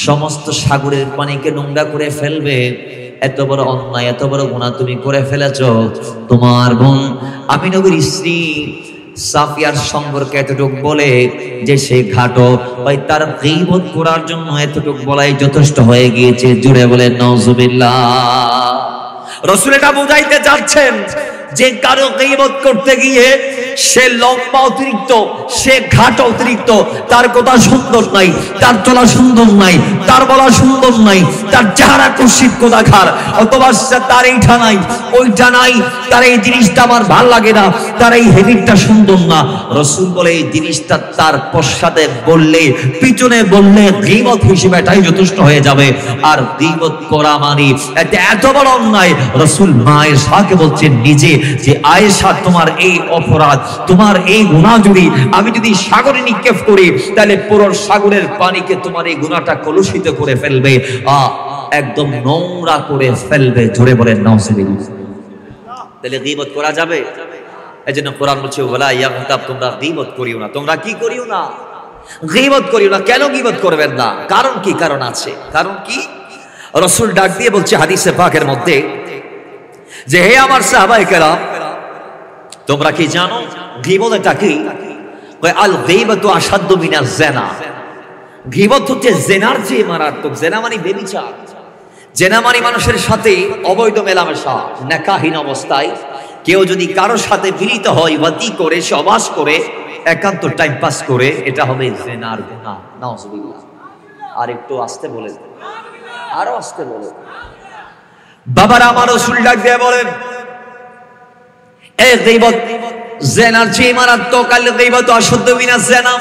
সমস্ত সাগরের পানিকে নোংরা করে ফেলবে। এত বড় অন্যায়, এত বড় গুনাহ তুমি করে ফেলেছো। তোমার বোন আমি নবীর স্ত্রী সাফিয়ার সম্পর্কে এতটুকু বলে যে সে ঘাটো, ভাই তার গীবত করার জন্য এতটুকু বলাই যথেষ্ট হয়ে গিয়েছে। জুড়ে বলেন নাউজুবিল্লাহ। রাসূল এটা বুঝাইতে চাচ্ছেন যে কারো গীবত করতে গিয়ে সে লম্বা অতিরিক্ত, সে ঘাট অতিরিক্ত, তার কথা সুন্দর নাই, তার চলা সুন্দর নাই, তার বলা সুন্দর নাই, তার চেহারা কুৎসিত কোদাখার, অথবা তার এইটা নাই ওইটা নাই, তার এই জিনিসটা আমার ভাল লাগে না, তার এই হেবিটটা সুন্দর না। রাসূল বলে এই জিনিসটা তার পশ্চাতে বললে, পিছনে বললে গীবত হিসেবে এটাই যথেষ্ট হয়ে যাবে। আর গীবত করা মানে এত বড় অন্যায়। রাসূল মায়ের সাথে বলছেন নিজে যে আয়েশা, তোমার এই অপরাধ, তোমার এই গুনাহ আমি যদি সাগরে নিক্ষেপ করি, তাহলে পুরো সাগরের পানিকে তোমার এই গুনাহটা কলুষিত করে ফেলবে, একদম নোংরা করে ফেলবে। জোরে বলেন নাউজুবিল্লাহ। তাহলে গীবত করা যাবে? এজন্য কোরআন বলছে, ওয়ালা ইয়াগতাব, তোমরা গীবত করিও না। তোমরা কি করিও না? গীবত করিও না। কেন গীবত করবেন না? কারণ কি? কারণ আছে। কারণ কি? রাসূল ডাক দিয়ে বলছে হাদিসে পাকের মধ্যে যে, হে আমার সাহাবায়ে কেরাম, তোমরা কি জানো গীবত এটা কি? আল গীবাতু আশাদ্দু মিনাজ জিনা। গীবত হচ্ছে জিনার চেয়ে মারাত্মক। জিনা মানে ব্যভিচার। জেনা মানে মানুষের সাথে অবৈধ মেলামেশা, নেকাহীন অবস্থায় কেউ যদি কারোর সাথে মিলিত হয়, ওয়াতি করে, সবাস করে, একান্ত টাইম পাস করে, এটা হবে জেনার গুনাহ। নাউজুবিল্লাহ। আর একটু আস্তে বলে, আরো আস্তে বলে। বাবারা, আমার রাসূল ডাক দিয়ে বলেন, এই গীবত জেনার চেয়ে মারাত্মক, আল গীবতু আশাদ্দু মিনাজ জিনা।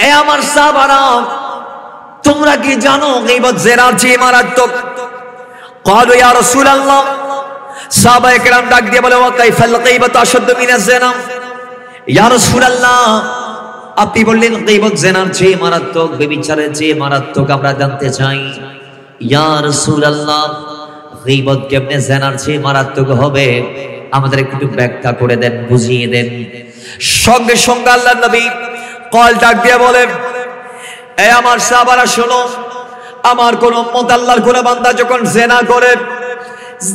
এ আমার সাহাবারা, তোমরা কি জানো গীবত জেনার চেয়ে মারাত্মক? ক্বালু ইয়া রাসূলুল্লাহ, সাহাবায়ে কেরাম ডাক দিয়ে বলে, ওয়া কাইফাল গীবতু আশাদ্দু মিনাজ জিনা। ইয়া রাসূলুল্লাহ, আপনি বললেন গীবত জেনার চেয়ে মারাত্মক, ব্যভিচারের চেয়ে মারাত্মক, আমরা জানতে চাই। ইয়া রাসূলুল্লাহ, গীবত কেমনে জেনার চেয়ে মারাত্মক হবে? আমাদের একটু ব্যাখ্যা করে দেন, বুঝিয়ে দেন। সঙ্গে সঙ্গে আল্লাহর নবী কল ডাক দিয়ে বলেন, এ আমার সাহাবারা শোনো, আমার কোন উম্মত আল্লাহর কোন বান্দা যখন জিনা করে,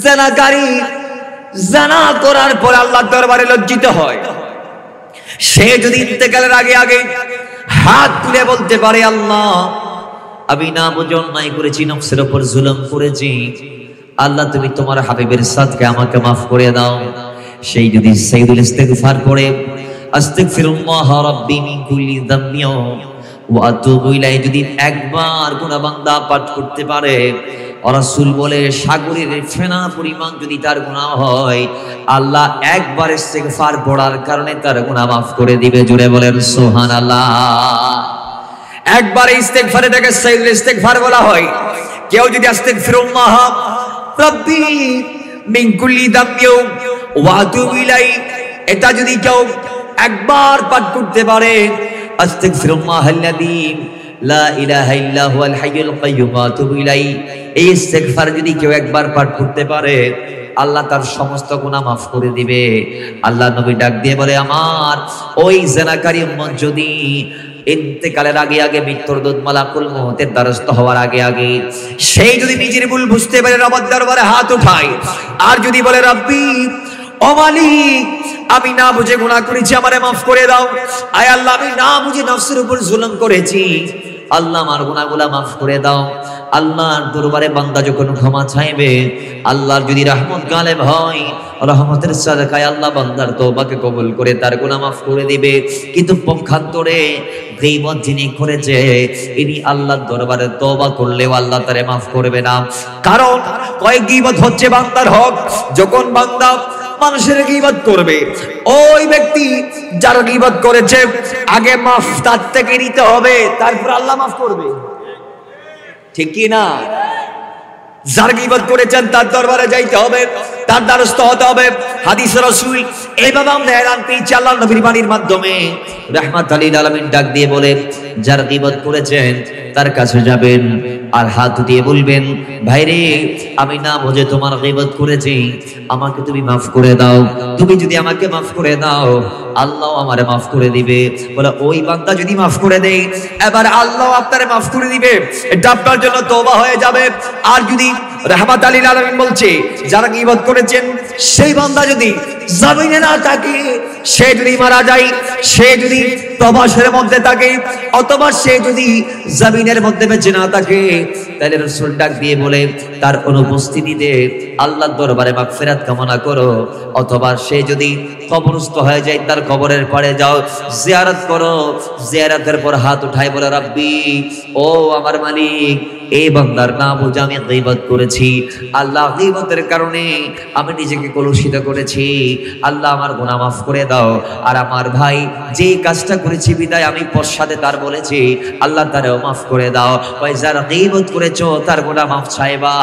জিনাকারী জিনা করার পর আল্লাহর দরবারে লজ্জিত হয়, সে যদি ইন্তেকালের আগে আগে হাত তুলে বলতে পারে, আল্লাহ আমি না বুঝে অন্যায় করেছি, নফসের উপর জুলুম করেছি, আল্লাহ তুমি তোমার হাবিবের সাদকে আমাকে মাফ করে দাও, সেই যদি সাইয়্যিদুল ইস্তিগফার পড়ে, আস্তাগফিরুল্লাহ রাব্বি মিন কুল্লি যামবি ওয়া আতুবু ইলাইহি, যদি একবার কোন বান্দা পাঠ করতে পারে, রাসূল বলে সাগরের ফেনা পরিমাণ যদি তার গুনাহ হয়, আল্লাহ একবার ইস্তিগফার পড়ার কারণে তার গুনাহ মাফ করে দিবে। জোরে বলেন সুবহানাল্লাহ। একবার ইস্তিগফারে থেকে সাইয়্যিদুল ইস্তিগফার বলা হয়। কেউ যদি আস্তাগফিরুল্লাহ রাব্বি মিন কুল্লি যামবি ওয়া আতুবু ইলাইহি, এটা যদি কেউ একবার পাঠ করতে পারে, আস্তাগফিরুল্লাহাল্লাযী লা ইলাহা ইল্লা হুয়াল হাইয়ুল কাইয়্যুম ওয়া আতুবু ইলাইহি, এই ইস্তিগফার যদি কেউ একবার পাঠ করতে পারে, আল্লাহ তার সমস্ত গুনাহ মাফ করে দিবে। আল্লাহ নবী ডাক দিয়ে বলে, আমার ওই জিনাকারী উম্মত যদি ইন্তেকালের আগে আগে, মৃত্যুর দূত মালাকুল মউতের দ্বারস্থ হওয়ার আগে আগে, সেই যদি নিজের ভুল বুঝতে পারে, রবের দরবারে হাত উঠায়, আর যদি বলে, রব্বি ও মালিক, আমি না বুঝে গুনাহ করেছি, আমারে মাফ করে দাও, আয় আল্লাহ আমি না বুঝে নফসের উপর জুলুম করেছি, আল্লাহ আমার গুনাহগুলো মাফ করে দাও। আল্লাহর দরবারে বান্দা যখন ক্ষমা চাইবে, আল্লাহর যদি রহমত গালেব হয়, রহমতের সাদকায় আল্লাহ বান্দার তওবাকে কবুল করে তার গুনাহ মাফ করে দিবে। কিন্তু পক্ষান্তরে গীবত যিনি করেছে, ইনি আল্লাহর দরবারে তওবা করলেও আল্লাহ তারে মাফ করবে না। কারণ কয়েক গীবত হচ্ছে বান্দার হক। যখন বান্দা মানুষের গীবত করবে, ওই ব্যক্তি যার গীবত করেছে, আগে মাফ তার থেকে নিতে হবে, তারপর আল্লাহ মাফ করবে। ঠিক কি না? যার গীবত করেছেন তার দরবারে যাইতে হবে, তার দ্বারস্থ হতে হবে। হাদিস রাসূল এইভাবে আমরা এলান পেয়েছি আল্লাহর নবীর বাণীর মাধ্যমে। রাহমাতুল লিল আলামিন ডাক দিয়ে বলে, যার গীবত করেছেন তার কাছে যাবেন আর হাত দিয়ে বলবেন, ভাইরে আমি না বুঝে তোমার গীবত করেছি, আমাকে তুমি মাফ করে দাও। তুমি যদি আমাকে মাফ করে দাও, আল্লাহ আমারে মাফ করে দিবে। বলে ওই বান্দা যদি মাফ করে দেয়, এবার আল্লাহ আপনারে মাফ করে দিবে, এটা আপনার জন্য তওবা হয়ে যাবে। আর যদি রাহমাতুল লিল আলামিন বলছে, যারা গীবত করেছেন সেই বান্দা যদি জমিনে না থাকে, সে যদি মারা যায়, সে যদি প্রবাসের মধ্যে থাকে, অথবা সে যদি জমিনের মধ্যে বেঁচে না থাকে, তাহলে রাসূল ডাক দিয়ে বলে, তার অনুপস্থিতিতে আল্লাহর দরবারে মাগফিরাত কামনা করো। অথবা সে যদি কবরস্থ হয়ে যায়, তার কবরের পাড়ে যাও, জিয়ারত করো। জিয়ারতের পর হাত উঠায় বলে, রাব্বি ও আমার মালিক, এই বান্দার না বুঝে আমি গীবত করেছি, আল্লাহ গীবতের কারণে আমি নিজেকে কলুষিত করেছি, আল্লাহ আমার গুনাহ মাফ করে দাও। আর আমার ভাই যে কাজটা করেছি বিদায় আমি পশ্চাতে তার বলেছি, আল্লাহ তারেও মাফ করে দাও। ওই যারা গীবত করেছো তার গুনাহ মাফ চাইবা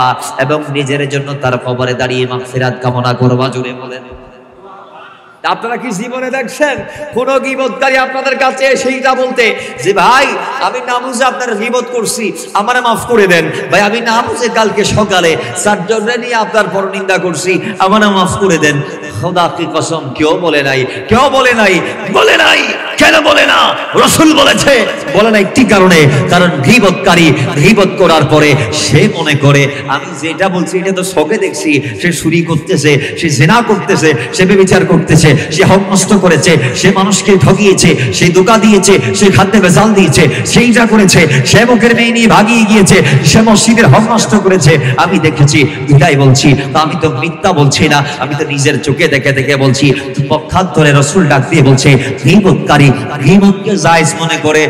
এবং নিজের জন্য তার কবরে দাঁড়িয়ে মাগফিরাত কামনা করবা। জুড়ে বলেন। আপনারা কি জীবনে দেখছেন কোন গীবতকারী আপনাদের কাছে সেইটা বলতে যে, ভাই আমি না বুঝে আপনার গীবত করছি, আমারে মাফ করে দেন। ভাই আমি না বুঝে কালকে সকালে চারজনে নিয়ে আপনার পরনিন্দা করছি, আমারে মাফ করে দেন। খোদা কি কসম, কেউ বলে নাই, কেউ বলে নাই, বলে নাই। কেন বলে না? না, রাসূল বলেছে। বলে না একটি কারণে, কারণ গীবতকারী গীবত করার পরে সে মনে করে আমি যেটা বলছি এটা তো চোখে দেখছি, সে চুরি করতেছে, সে জিনা করতেছে, সে ব্যভিচার করতেছে, সে হক নষ্ট করেছে, সে মানুষকে ঠকিয়েছে, সে ধোঁকা দিয়েছে, সে খাদ্যে ভেজাল দিয়েছে, সেইটা করেছে, সে মুখের মেয়ে নিয়ে ভাগিয়ে গিয়েছে, সে মসজিদের হক নষ্ট করেছে, আমি দেখেছি, এটাই বলছি। তা আমি তো মিথ্যা বলছি না, আমি তো নিজের চোখে দেখে দেখে বলছি। পক্ষান্তরে রাসূল ডাক দিয়ে বলছে গীবতকারী গীবতকে জায়েজ মনে করে,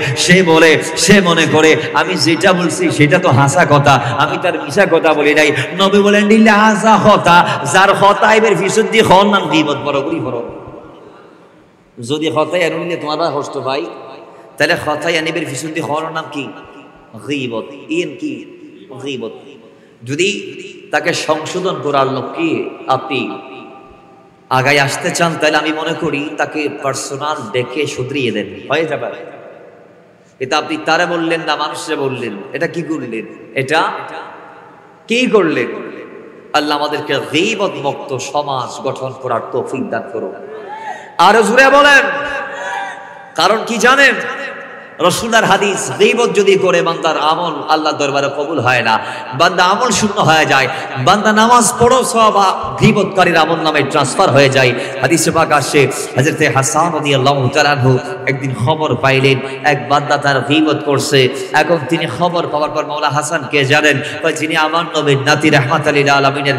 সে মনে করে আমি যেটা বলছি সেটা তো হাসা কথা, আমি তার মিশা কথা বলি নাই। নবী বলেন দিল্লা হাসা কথা, যার কথা এবার বিশুদ্ধি হন নাম গীবত বড় করি বড়। যদি কথাই আনিলে তোমার হস্ত ভাই, তাহলে কথাই আনিবের বিশুদ্ধি হওয়ার নাম কি? গীবত। ইন কি গীবত? যদি তাকে সংশোধন করার লক্ষ্যে আপনি আগায় আসতে চান, তাহলে আমি মনে করি তাকে পার্সোনাল ডেকে শুধরিয়ে দেন, হয়ে যাবে। এটা আপনি তারা বললেন না, মানুষরা বললেন, এটা কি করলেন? এটা কি করলেন? আল্লাহ আমাদেরকে গীবত মুক্ত সমাজ গঠন করার তৌফিক দান করুন। আর জুড়ে বলেন, কারণ কি জানেন? রাসূলের হাদিস, গীবত যদি করে বান্দার আমল আল্লাহ দরবারে কবুল হয় না, বান্দা আমল শূন্য হয়ে যায়। বান্দা নামাজ পড়ো সওয়াব গীবতকারীর আমল নামে ট্রান্সফার হয়ে যায়। হাদিসে পাক আসে, হযরতে হাসান রাদিয়াল্লাহু তাআলা আনহু একদিন খবর পাইলেন এক বান্দা তার গীবত করছে। এখন তিনি খবর পাওয়ার পর মাওলা হাসান কে জানেন? যিনি আমার নবীর নাতি রাহমাতুল লিল আলামিনের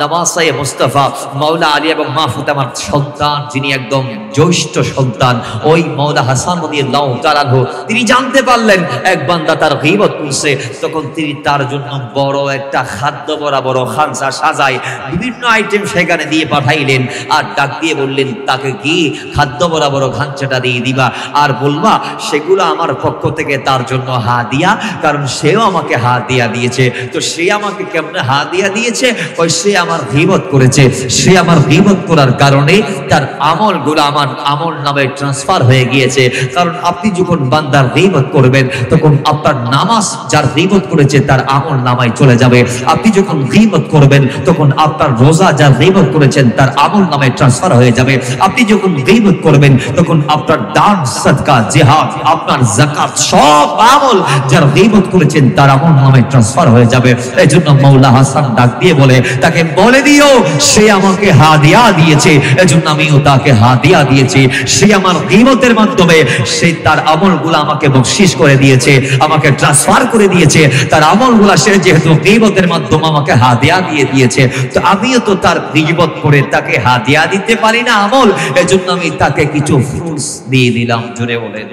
নামাসায়ে মুস্তাফা মাওলা আলী এবং মাহফুজ আমার সন্তান, যিনি একদম জ্যেষ্ঠ সন্তান, ওই মাওলা হাসান রাদিয়াল্লাহু তাআলা আনহু তিনি জানতে পারলেন এক বান্দা তার গীবত করছে। তখন তিনি তার জন্য বড় একটা খাদ্য বরাবর খানসা সাজায় বিভিন্ন আইটেম সেখানে দিয়ে পাঠাইলেন, আর ডাক দিয়ে বললেন তাকে কি খাদ্য বরাবর খানসাটা দিয়ে দিবা, আর বলবা সেগুলো আমার পক্ষ থেকে তার জন্য হাদিয়া, কারণ সেও আমাকে হাদিয়া দিয়েছে। তো সে আমাকে কেমনে হাদিয়া দিয়েছে? ওই সে আমার গীবত করেছে, সে আমার গীবত করার কারণে তার আমলগুলো আমার আমল নামে ট্রান্সফার হয়ে গিয়েছে। কারণ আপনি যখন বান্দার গীবত করবেন তখন আপনার নামাজ যার গীবত করেছে তার আমল নামায় চলে যাবে। আপনি যখন গীবত করবেন তখন আপনার রোজা যার গীবত করেছেন তার আমল নামায় ট্রান্সফার হয়ে যাবে। আপনি যখন গীবত করবেন তখন আপনার দান, সাদকা, জিহাদ, আপনার যাকাত সব আমল যার গীবত করেছেন তার আমল নামায় ট্রান্সফার হয়ে যাবে। এজন্য মাওলা হাসান ডাক দিয়ে বলে, তাকে বলে দিও সে আমাকে হাদিয়া দিয়েছে, এজন্য আমিও তাকে হাদিয়া দিয়েছি। সে আমার গীবতের মাধ্যমে সে তার আমলগুলো আমাকে বকশিশ করে দিয়েছে, আমাকে ট্রান্সফার করে দিয়েছে। তার আমলগুলো সে যেহেতু গীবতের মাধ্যমে আমাকে হাদিয়া দিয়ে দিয়েছে, তো আমিও তো তার গীবত করে তাকে হাদিয়া দিতে পারি না আমল, এজন্য আমি তাকে কিছু ফ্রুটস দিয়ে দিলাম। জোরে বলেন,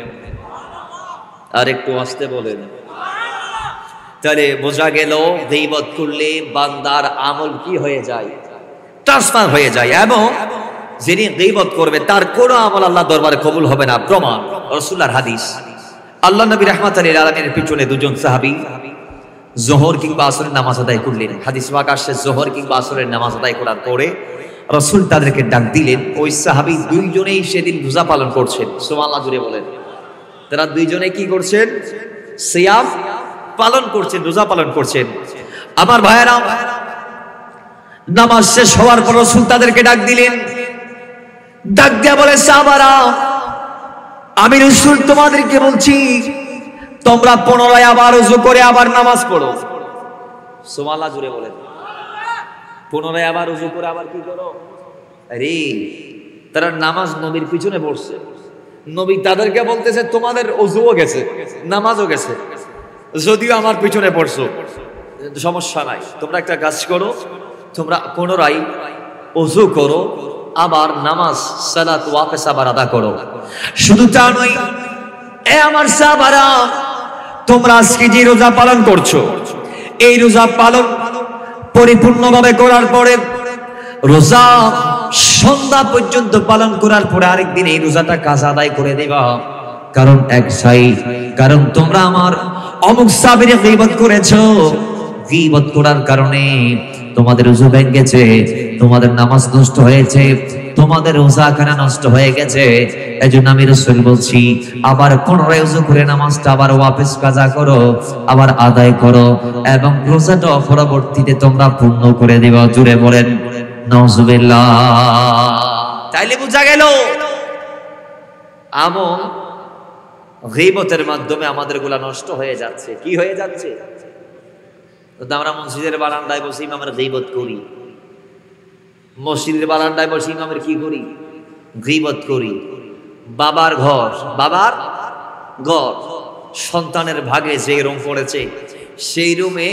আর একটু আস্তে বলেন। তাহলে বোঝা গেল গীবত করলে বান্দার আমল কি হয়ে যায়? ট্রান্সফার হয়ে যায়, এবং যিনি গীবত করবে তার কোনো আমল আল্লাহ দরবারে কবুল হবে না। প্রমাণ রাসূলুল্লাহর হাদিস। আল্লাহ নবী রাহমাতুল লিল আলামিনের পিছনে দুজন সাহাবী যোহর কিংবা আসরের নামাজ আদায় করলেন। হাদিস পাক আসছে যোহর কিংবা আসরের নামাজ আদায় করার পরে রাসূল তাদেরকে ডাক দিলেন। ওই সাহাবী দুইজনেই সেদিন রোজা পালন করছেন। সুবহানাল্লাহ জুড়ে বলেন। তারা দুইজনে কি করছেন? সিয়াম পালন করছেন, রোজা পালন করছেন। আমার ভাইয়েরা, নামাজ শেষ হওয়ার পর রাসূল তাদেরকে ডাক দিলেন। ডাক দিয়া বলে, সাহাবারা, আমি রাসূল তোমাদেরকে বলছি তোমরা পুনরায় আবার ওযু করে আবার নামাজ পড়ো। সুবহানাল্লাহ জুড়ে বলেন। পুনরায় আবার ওযু করে আবার কি করো? আরে তারা নামাজ নবীর পিছনে পড়ছে, নবী তাদেরকে বলতেছে তোমাদের ওযুও গেছে, নামাজও গেছে, যদিও আমার পিছনে পড়ছো, সমস্যা নাই, তোমরা একটা কাজ করো, তোমরা পুনরায় ওযু করো, আবার নামাজ সালাত ওয়াকিস আবার আদা করো। শুধু তা নয়, এ আমার সাহাবারা, তোমরা আজকে যে রোজা পালন করছো, এই রোজা পালন পরিপূর্ণভাবে করার পরে রোজা সন্ধ্যা পর্যন্ত পালন করার পরে আরেকদিন এই রোজাটা কাজা আদায় করে দেবা। কারণ কারণ তোমরা আমার অমুক সাহাবীর গীবত করেছো, গীবত করার কারণে তোমাদের ওযু ভেঙে গেছে, তোমাদের নামাজ নষ্ট হয়েছে, তোমাদের রোজাখানা নষ্ট হয়ে গেছে। এজন্য আমি রাসূল বলছি আবার পুনরায় ওযু করে নামাজটা আবার ওয়াপস কাজা করো, আবার আদায় করো, এবং রোজাটা পরবর্তীতে তোমরা পূর্ণ করে দিবা। জুড়ে বলেন নাউজুবিল্লাহ। তাইলে বোঝা গেল আমল গীবতের মাধ্যমে আমাদের গুলা নষ্ট হয়ে যাচ্ছে। কি হয়ে যাচ্ছে? আমরা মসজিদের বারান্দায় বসে ইমামের গীবত করি, মসজিদের বারান্দায় বসে ইমামের কি করি? গীবত করি। বাবার ঘর সন্তানের ভাগে যে রুম পড়েছে সেই রুমে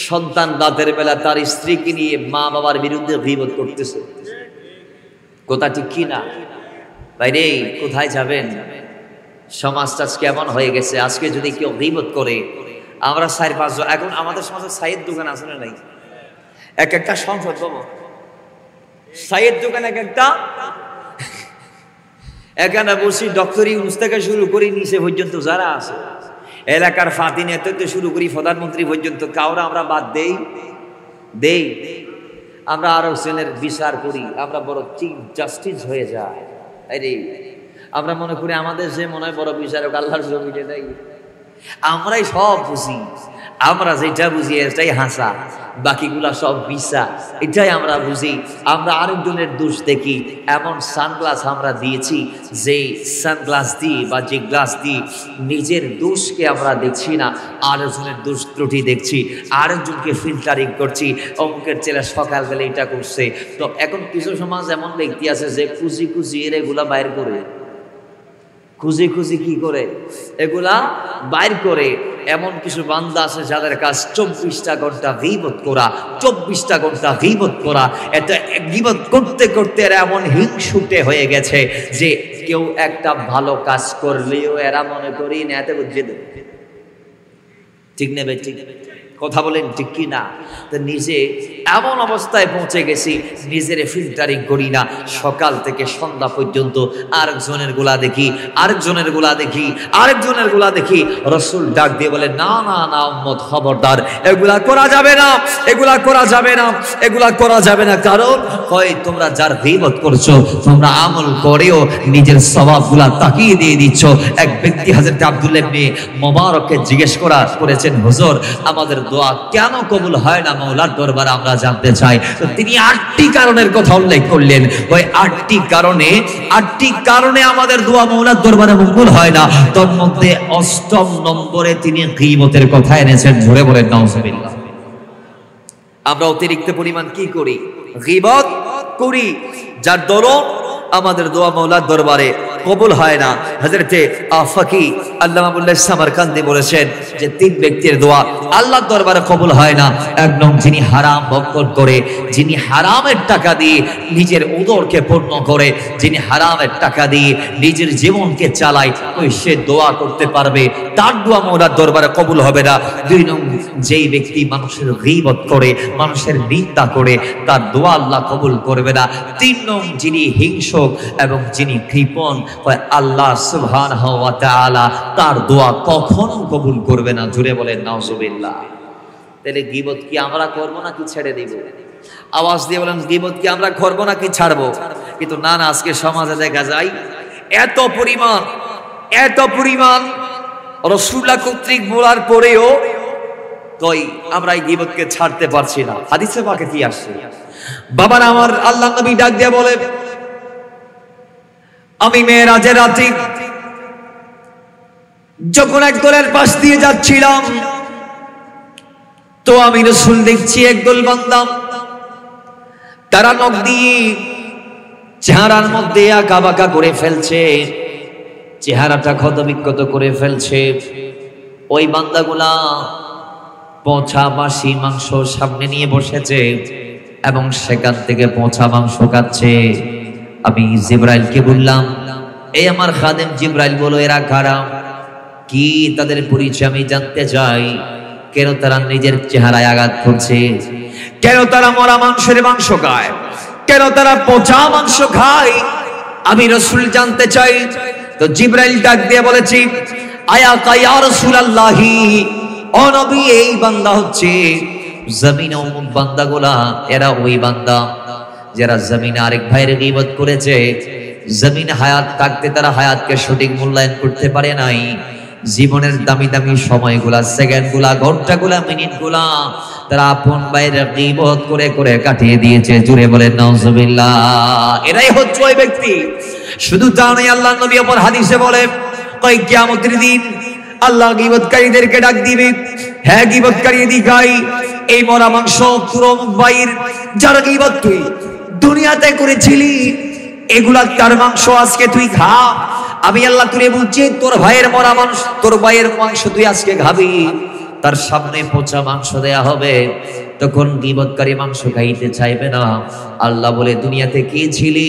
সন্তান রাতের বেলা তার স্ত্রীকে নিয়ে মা বাবার বিরুদ্ধে গীবত করতেছে। কথা ঠিক কি না? বাইরে কোথায় যাবেন? সমাজটা কেমন হয়ে গেছে। আজকে যদি কেউ গীবত করে, আমরা 4-5 জন, এখন আমাদের সমাজে চায়ের দোকান আছে না নাই? এক একটা সংসদ বাবু চায়ের দোকান এক একটা। এখানে বসি ডক্টর ইউনূস থেকে শুরু করি নিচে পর্যন্ত যারা আছে, এলাকার ফাঁতি নেতৃত্ব শুরু করি প্রধানমন্ত্রী পর্যন্ত, কাউরা আমরা বাদ দেই। আমরা আরো জনের বিচার করি, আমরা বড় চিফ জাস্টিস হয়ে যায়। আরে আমরা মনে করি আমাদের যে মনে হয় বড় বিচারক আল্লাহর জমিনে নাই। আমরাই সব বুঝি, আমরা যেটা বুঝি এটাই হাসা, বাকিগুলা সব বিচা, এটাই আমরা বুঝি। আমরা আরেকজনের দোষ দেখি। এমন সানগ্লাস আমরা দিয়েছি যে সানগ্লাস দিয়ে বা যে গ্লাস দিয়ে নিজের দোষকে আমরা দেখছি না, আরেকজনের দোষ ত্রুটি দেখছি, আরেকজনকে ফিল্টারিং করছি। অমুকের ছেলে সকালবেলা এটা করছে। তো এখন কিছু সমাজ এমন ব্যক্তি আছে যে খুঁজি এর এগুলা বাইর করে, খুঁজি কি করে এগুলা বাইর করে। এমন কিছু বান্দা আছে যাদের কাজ 24টা ঘন্টা গীবত করা, 24টা ঘন্টা গীবত করা। এটা গীবত করতে করতে এরা এমন হিংসুটে হয়ে গেছে যে কেউ একটা ভালো কাজ করলেও এরা মনে করি না এতে বুঝিয়ে দেবে। ঠিক নেবে? ঠিক কথা বলেন ঠিক কি না? তো নিজে এমন অবস্থায় পৌঁছে গেছি, নিজের ফিল্টারিং করি না। সকাল থেকে সন্ধ্যা পর্যন্ত আরেকজনের গুলা দেখি। রাসূল ডাক দিয়ে বলে, না উম্মত খবরদার, এগুলা করা যাবে না। কারণ হয় তোমরা যার গীবত করছো, তোমরা আমল করেও নিজের সওয়াবগুলা তাকিয়ে দিয়ে দিচ্ছ। এক ব্যক্তি হযরত আব্দুল্লাহ ইবনে মুবারককে জিজ্ঞেস করেছেন, হুজুর আমাদের দোয়া কেন কবুল হয় না মাওলার দরবারে আমরা জানতে চাই। তো তিনি 8টি কারণের কথা উল্লেখ করলেন। ওই 8টি কারণে আমাদের দোয়া মাওলার দরবারে কবুল হয় না। তার মধ্যে 8ম নম্বরে তিনি গীবতের কথা এনেছেন। জোরে বলেন নাউজুবিল্লাহ। আমরা অতিরিক্ত পরিমাণ কি করি? গীবত করি, যার দরুন আমাদের দোয়া মাওলার দরবারে কবুল হয় না। হযরতে ফকি আল্লামা মুল্লাহ সামারকান্দি বলেছেন যে 3 ব্যক্তির দোয়া আল্লাহর দরবারে কবুল হয় না। এক নং যিনি হারাম ভক্ষণ করে, যিনি হারামের টাকা দিয়ে নিজের উদরকে পূর্ণ করে, যিনি হারামের টাকা দিয়ে নিজের জীবনকে চালায়, ওই সে দোয়া করতে পারবে, তার দোয়া মাওলার দরবারে কবুল হবে না। 2 নং যেই ব্যক্তি মানুষের গীবত করে, মানুষের নিন্দা করে, তার দোয়া আল্লাহ কবুল করবে না। 3 নং যিনি হিংসুক এবং যিনি কৃপণ, আল্লাহ সুবহানাহু ওয়া তাআলা তার দোয়া কখনো কবুল করবে না। জুড়ে বলেন নাউজুবিল্লাহ। তাহলে গীবত কি আমরা করব নাকি ছেড়ে দেব? আওয়াজ দিয়ে বলেন, গীবত কি আমরা করব নাকি ছাড়বো? কিন্তু না, আজকে সমাজে দেখা যায় এত পরিমাণ রাসূলুল্লাহ কর্তৃক বলার পরেও কই আমরা এই গীবতকে ছাড়তে পারছি না। হাদিসে পাকে কি আসছে? বাবার আমার আল্লাহ নবী ডাক দিয়ে বলে, আমি মেরাজের রাতে যখন এক দলের পাশ দিয়ে যাচ্ছিলাম, তো আমি রাসূল দেখছি একদল বান্দা, তারা নখ দিয়ে চেহারার মধ্যে আঁকাবাঁকা করে ফেলছে, চেহারাটা ক্ষতবিক্ষত করে ফেলছে। ওই বান্দাগুলা পচা বাসি মাংস সামনে নিয়ে বসেছে এবং সেখান থেকে পচা মাংস খাচ্ছে। আমি জিবরাইলকে বললাম, এই আমার খাদেম জিবরাইল বলো এরা কারা, কি তাদের পরিচয় আমি জানতে চাই। কেন তারা নিজের চেহারায় আঘাত করছে? কেন তারা মরা মাংসের মাংস খায়? কেন তারা পচা মাংস খায়? আমি রাসূল জানতে চাই। তো জিবরাইল ডাক দিয়ে বলেছি, আয়া ইয়া রাসূলুল্লাহি, ও নবী এই বান্দা হচ্ছে জমিনে অমুক বান্দাগুলা, এরা ওই বান্দা যারা জমিনে আরেক ভাইয়ের গীবত করেছে। জমিনে হায়াত থাকতে তারা হায়াতকে সঠিক মূল্যায়ন করতে পারে নাই। জীবনের দামি দামি সময়গুলা, সেকেন্ডগুলা, ঘন্টাগুলা, মিনিটগুলা তারা আপন ভাইয়ের গীবত করে করে কাটিয়ে দিয়েছে। জুড়ে বলেন নাউজুবিল্লাহ। এরাই হচ্ছে ওই ব্যক্তি শুধু তা নয়, আল্লাহ নবী অপর হাদিসে বলে কই কিয়ামতের দিন আল্লাহ গীবতকারীদেরকে ডাক দিবে, হ্যাঁ গীবতকারী দিগাই এই মরা মাংস পুরো মুখবাইর যারা গীবত তুই দুনিয়াতে করেছিলি এগুলা তার মাংস আজকে তুই খা। আমি আল্লাহ তুলে বলছি তোর ভাইয়ের মরা মাংস, তোর ভাইয়ের মাংস তুই আজকে খাবি। তার সামনে পচা মাংস দেয়া হবে, তখন গীবতকারী মাংস খাইতে চাইবে না। আল্লাহ বলে দুনিয়াতে কে ছিলি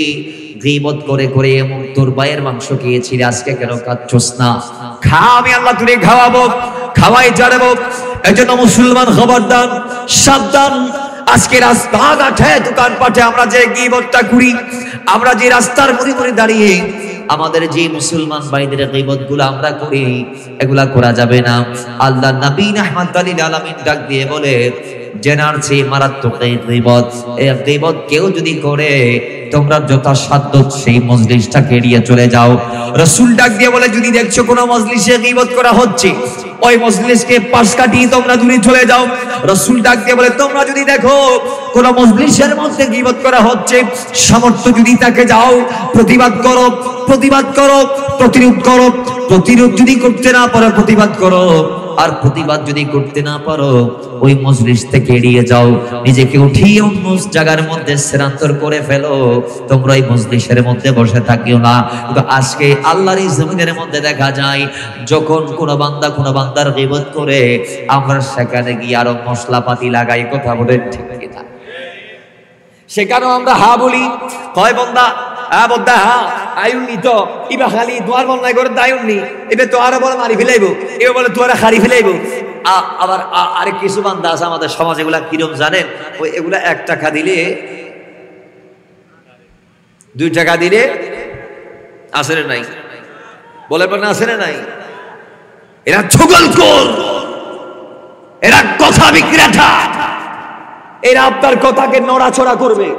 গীবত করে করে এমন তোর ভাইয়ের মাংস খেয়েছিলি, আজকে কেন খাচ্ছস না? খা, আমি আল্লাহ তুলে খাওয়াবো, খাওয়াই জানাবো। এজন্য মুসলমান খবরদার, সাবধান। আজকে রাস্তাঘাটে দোকানপাটে আমরা যে গীবতটা করি, আমরা যে রাস্তার মোড়ে মোড়ে দাঁড়িয়ে আমাদের যে মুসলমান ভাইদের গীবত গুলো আমরা করি, এগুলা করা যাবে না। আল্লাহ নবী রাহমাতুল লিল আলামিন ডাক দিয়ে বলে জেনার চেয়ে মারাত্মক এই গীবত। এই গীবত কেউ যদি করে তোমরা যথাসাধ্য সেই মজলিসটাকে এড়িয়ে চলে যাও। রাসূল ডাক দিয়ে বলে যদি দেখছো কোনো মজলিসে গীবত করা হচ্ছে, ওই মজলিসকে পাশ কাটিয়ে তোমরা দূরে চলে যাও। রাসূল ডাক দিয়ে বলে তোমরা যদি দেখো কোন মজলিসের মধ্যে গীবত করা হচ্ছে, সামর্থ্য যদি তাকে যাও প্রতিবাদ করো, প্রতিবাদ করো, প্রতিরোধ করো। প্রতিরোধ যদি করতে না পারো প্রতিবাদ করো, আর প্রতিবাদ যদি করতে না পারো ওই মজলিস থেকে এড়িয়ে যাও। নিজেকে উঠিয়ে অন্য জায়গার মধ্যে স্থানান্তর করে ফেলো, তোমরা এই মজলিসের মধ্যে বসে থাকিও না। কিন্তু আজকে আল্লাহর এই জমিনের মধ্যে দেখা যায় যখন কোনো বান্দা কোনো বান্দার গীবত করে, আমরা সেখানে গিয়ে আরো মশলাপাতি লাগাই। কথা বলেন ঠিক কিনা? সেখানেও আমরা হা বলি, কয় বন্দা বন্দা হ্যাঁ আয়ুনি তো ইবা খালি তোমার বন্যায় করে দায়ুনি, এবার তো আরো বলে মারি ফেলাইব, এবার বলে তোরা হারি ফেলাইব। আবার আরেক কিছু বান্দা আছে আমাদের সমাজ, এগুলা কিরম জানেন? ওই এগুলা 1 টাকা দিলে 2 টাকা দিলে আসলে নাই, বলে না আসলে নাই। এরা ছগলখোর, এরা কথা বিক্রেতা, এরা আপনার কথাকে নড়াচড়া করবে।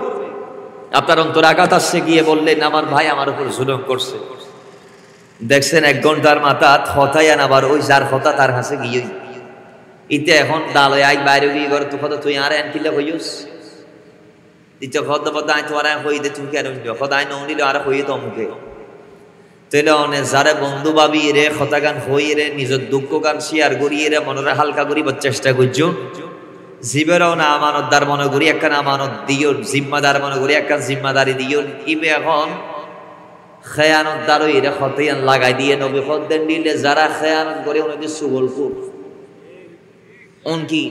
আপনার অন্তরে আঘাত আসছে, গিয়ে বললেন আমার ভাই আমার উপর জুলুম করছে। দেখছেন 1 ঘন্টার মাথা হতায়ান, আবার ওই যার হতা তার কাছে গিয়ে ইতে এখন দালয় আই বাইরে গিয়ে ঘর তো কত তুই আর কিলে হইস ইতে কত কথা আই তোমার হই দে তুমি কেন কথা আই নিল আর হই তো মুখে তেলে অনেক যারা বন্ধু ভাবি রে হতা গান হই রে নিজের দুঃখ গান শেয়ার করিয়ে রে মনের হালকা করিবার চেষ্টা করছো। জীবেরও না আমানতদার মনে করি একখান আমানত দিও, জিম্মাদার মনে করি একখান জিম্মাদারি দিও। ইবে এখন খেয়ানতদার ওই রে হতায়ান লাগাই দিয়ে নবী খদ্দের নিলে যারা খেয়ানত করে ওনাকে সুগলখোর, কি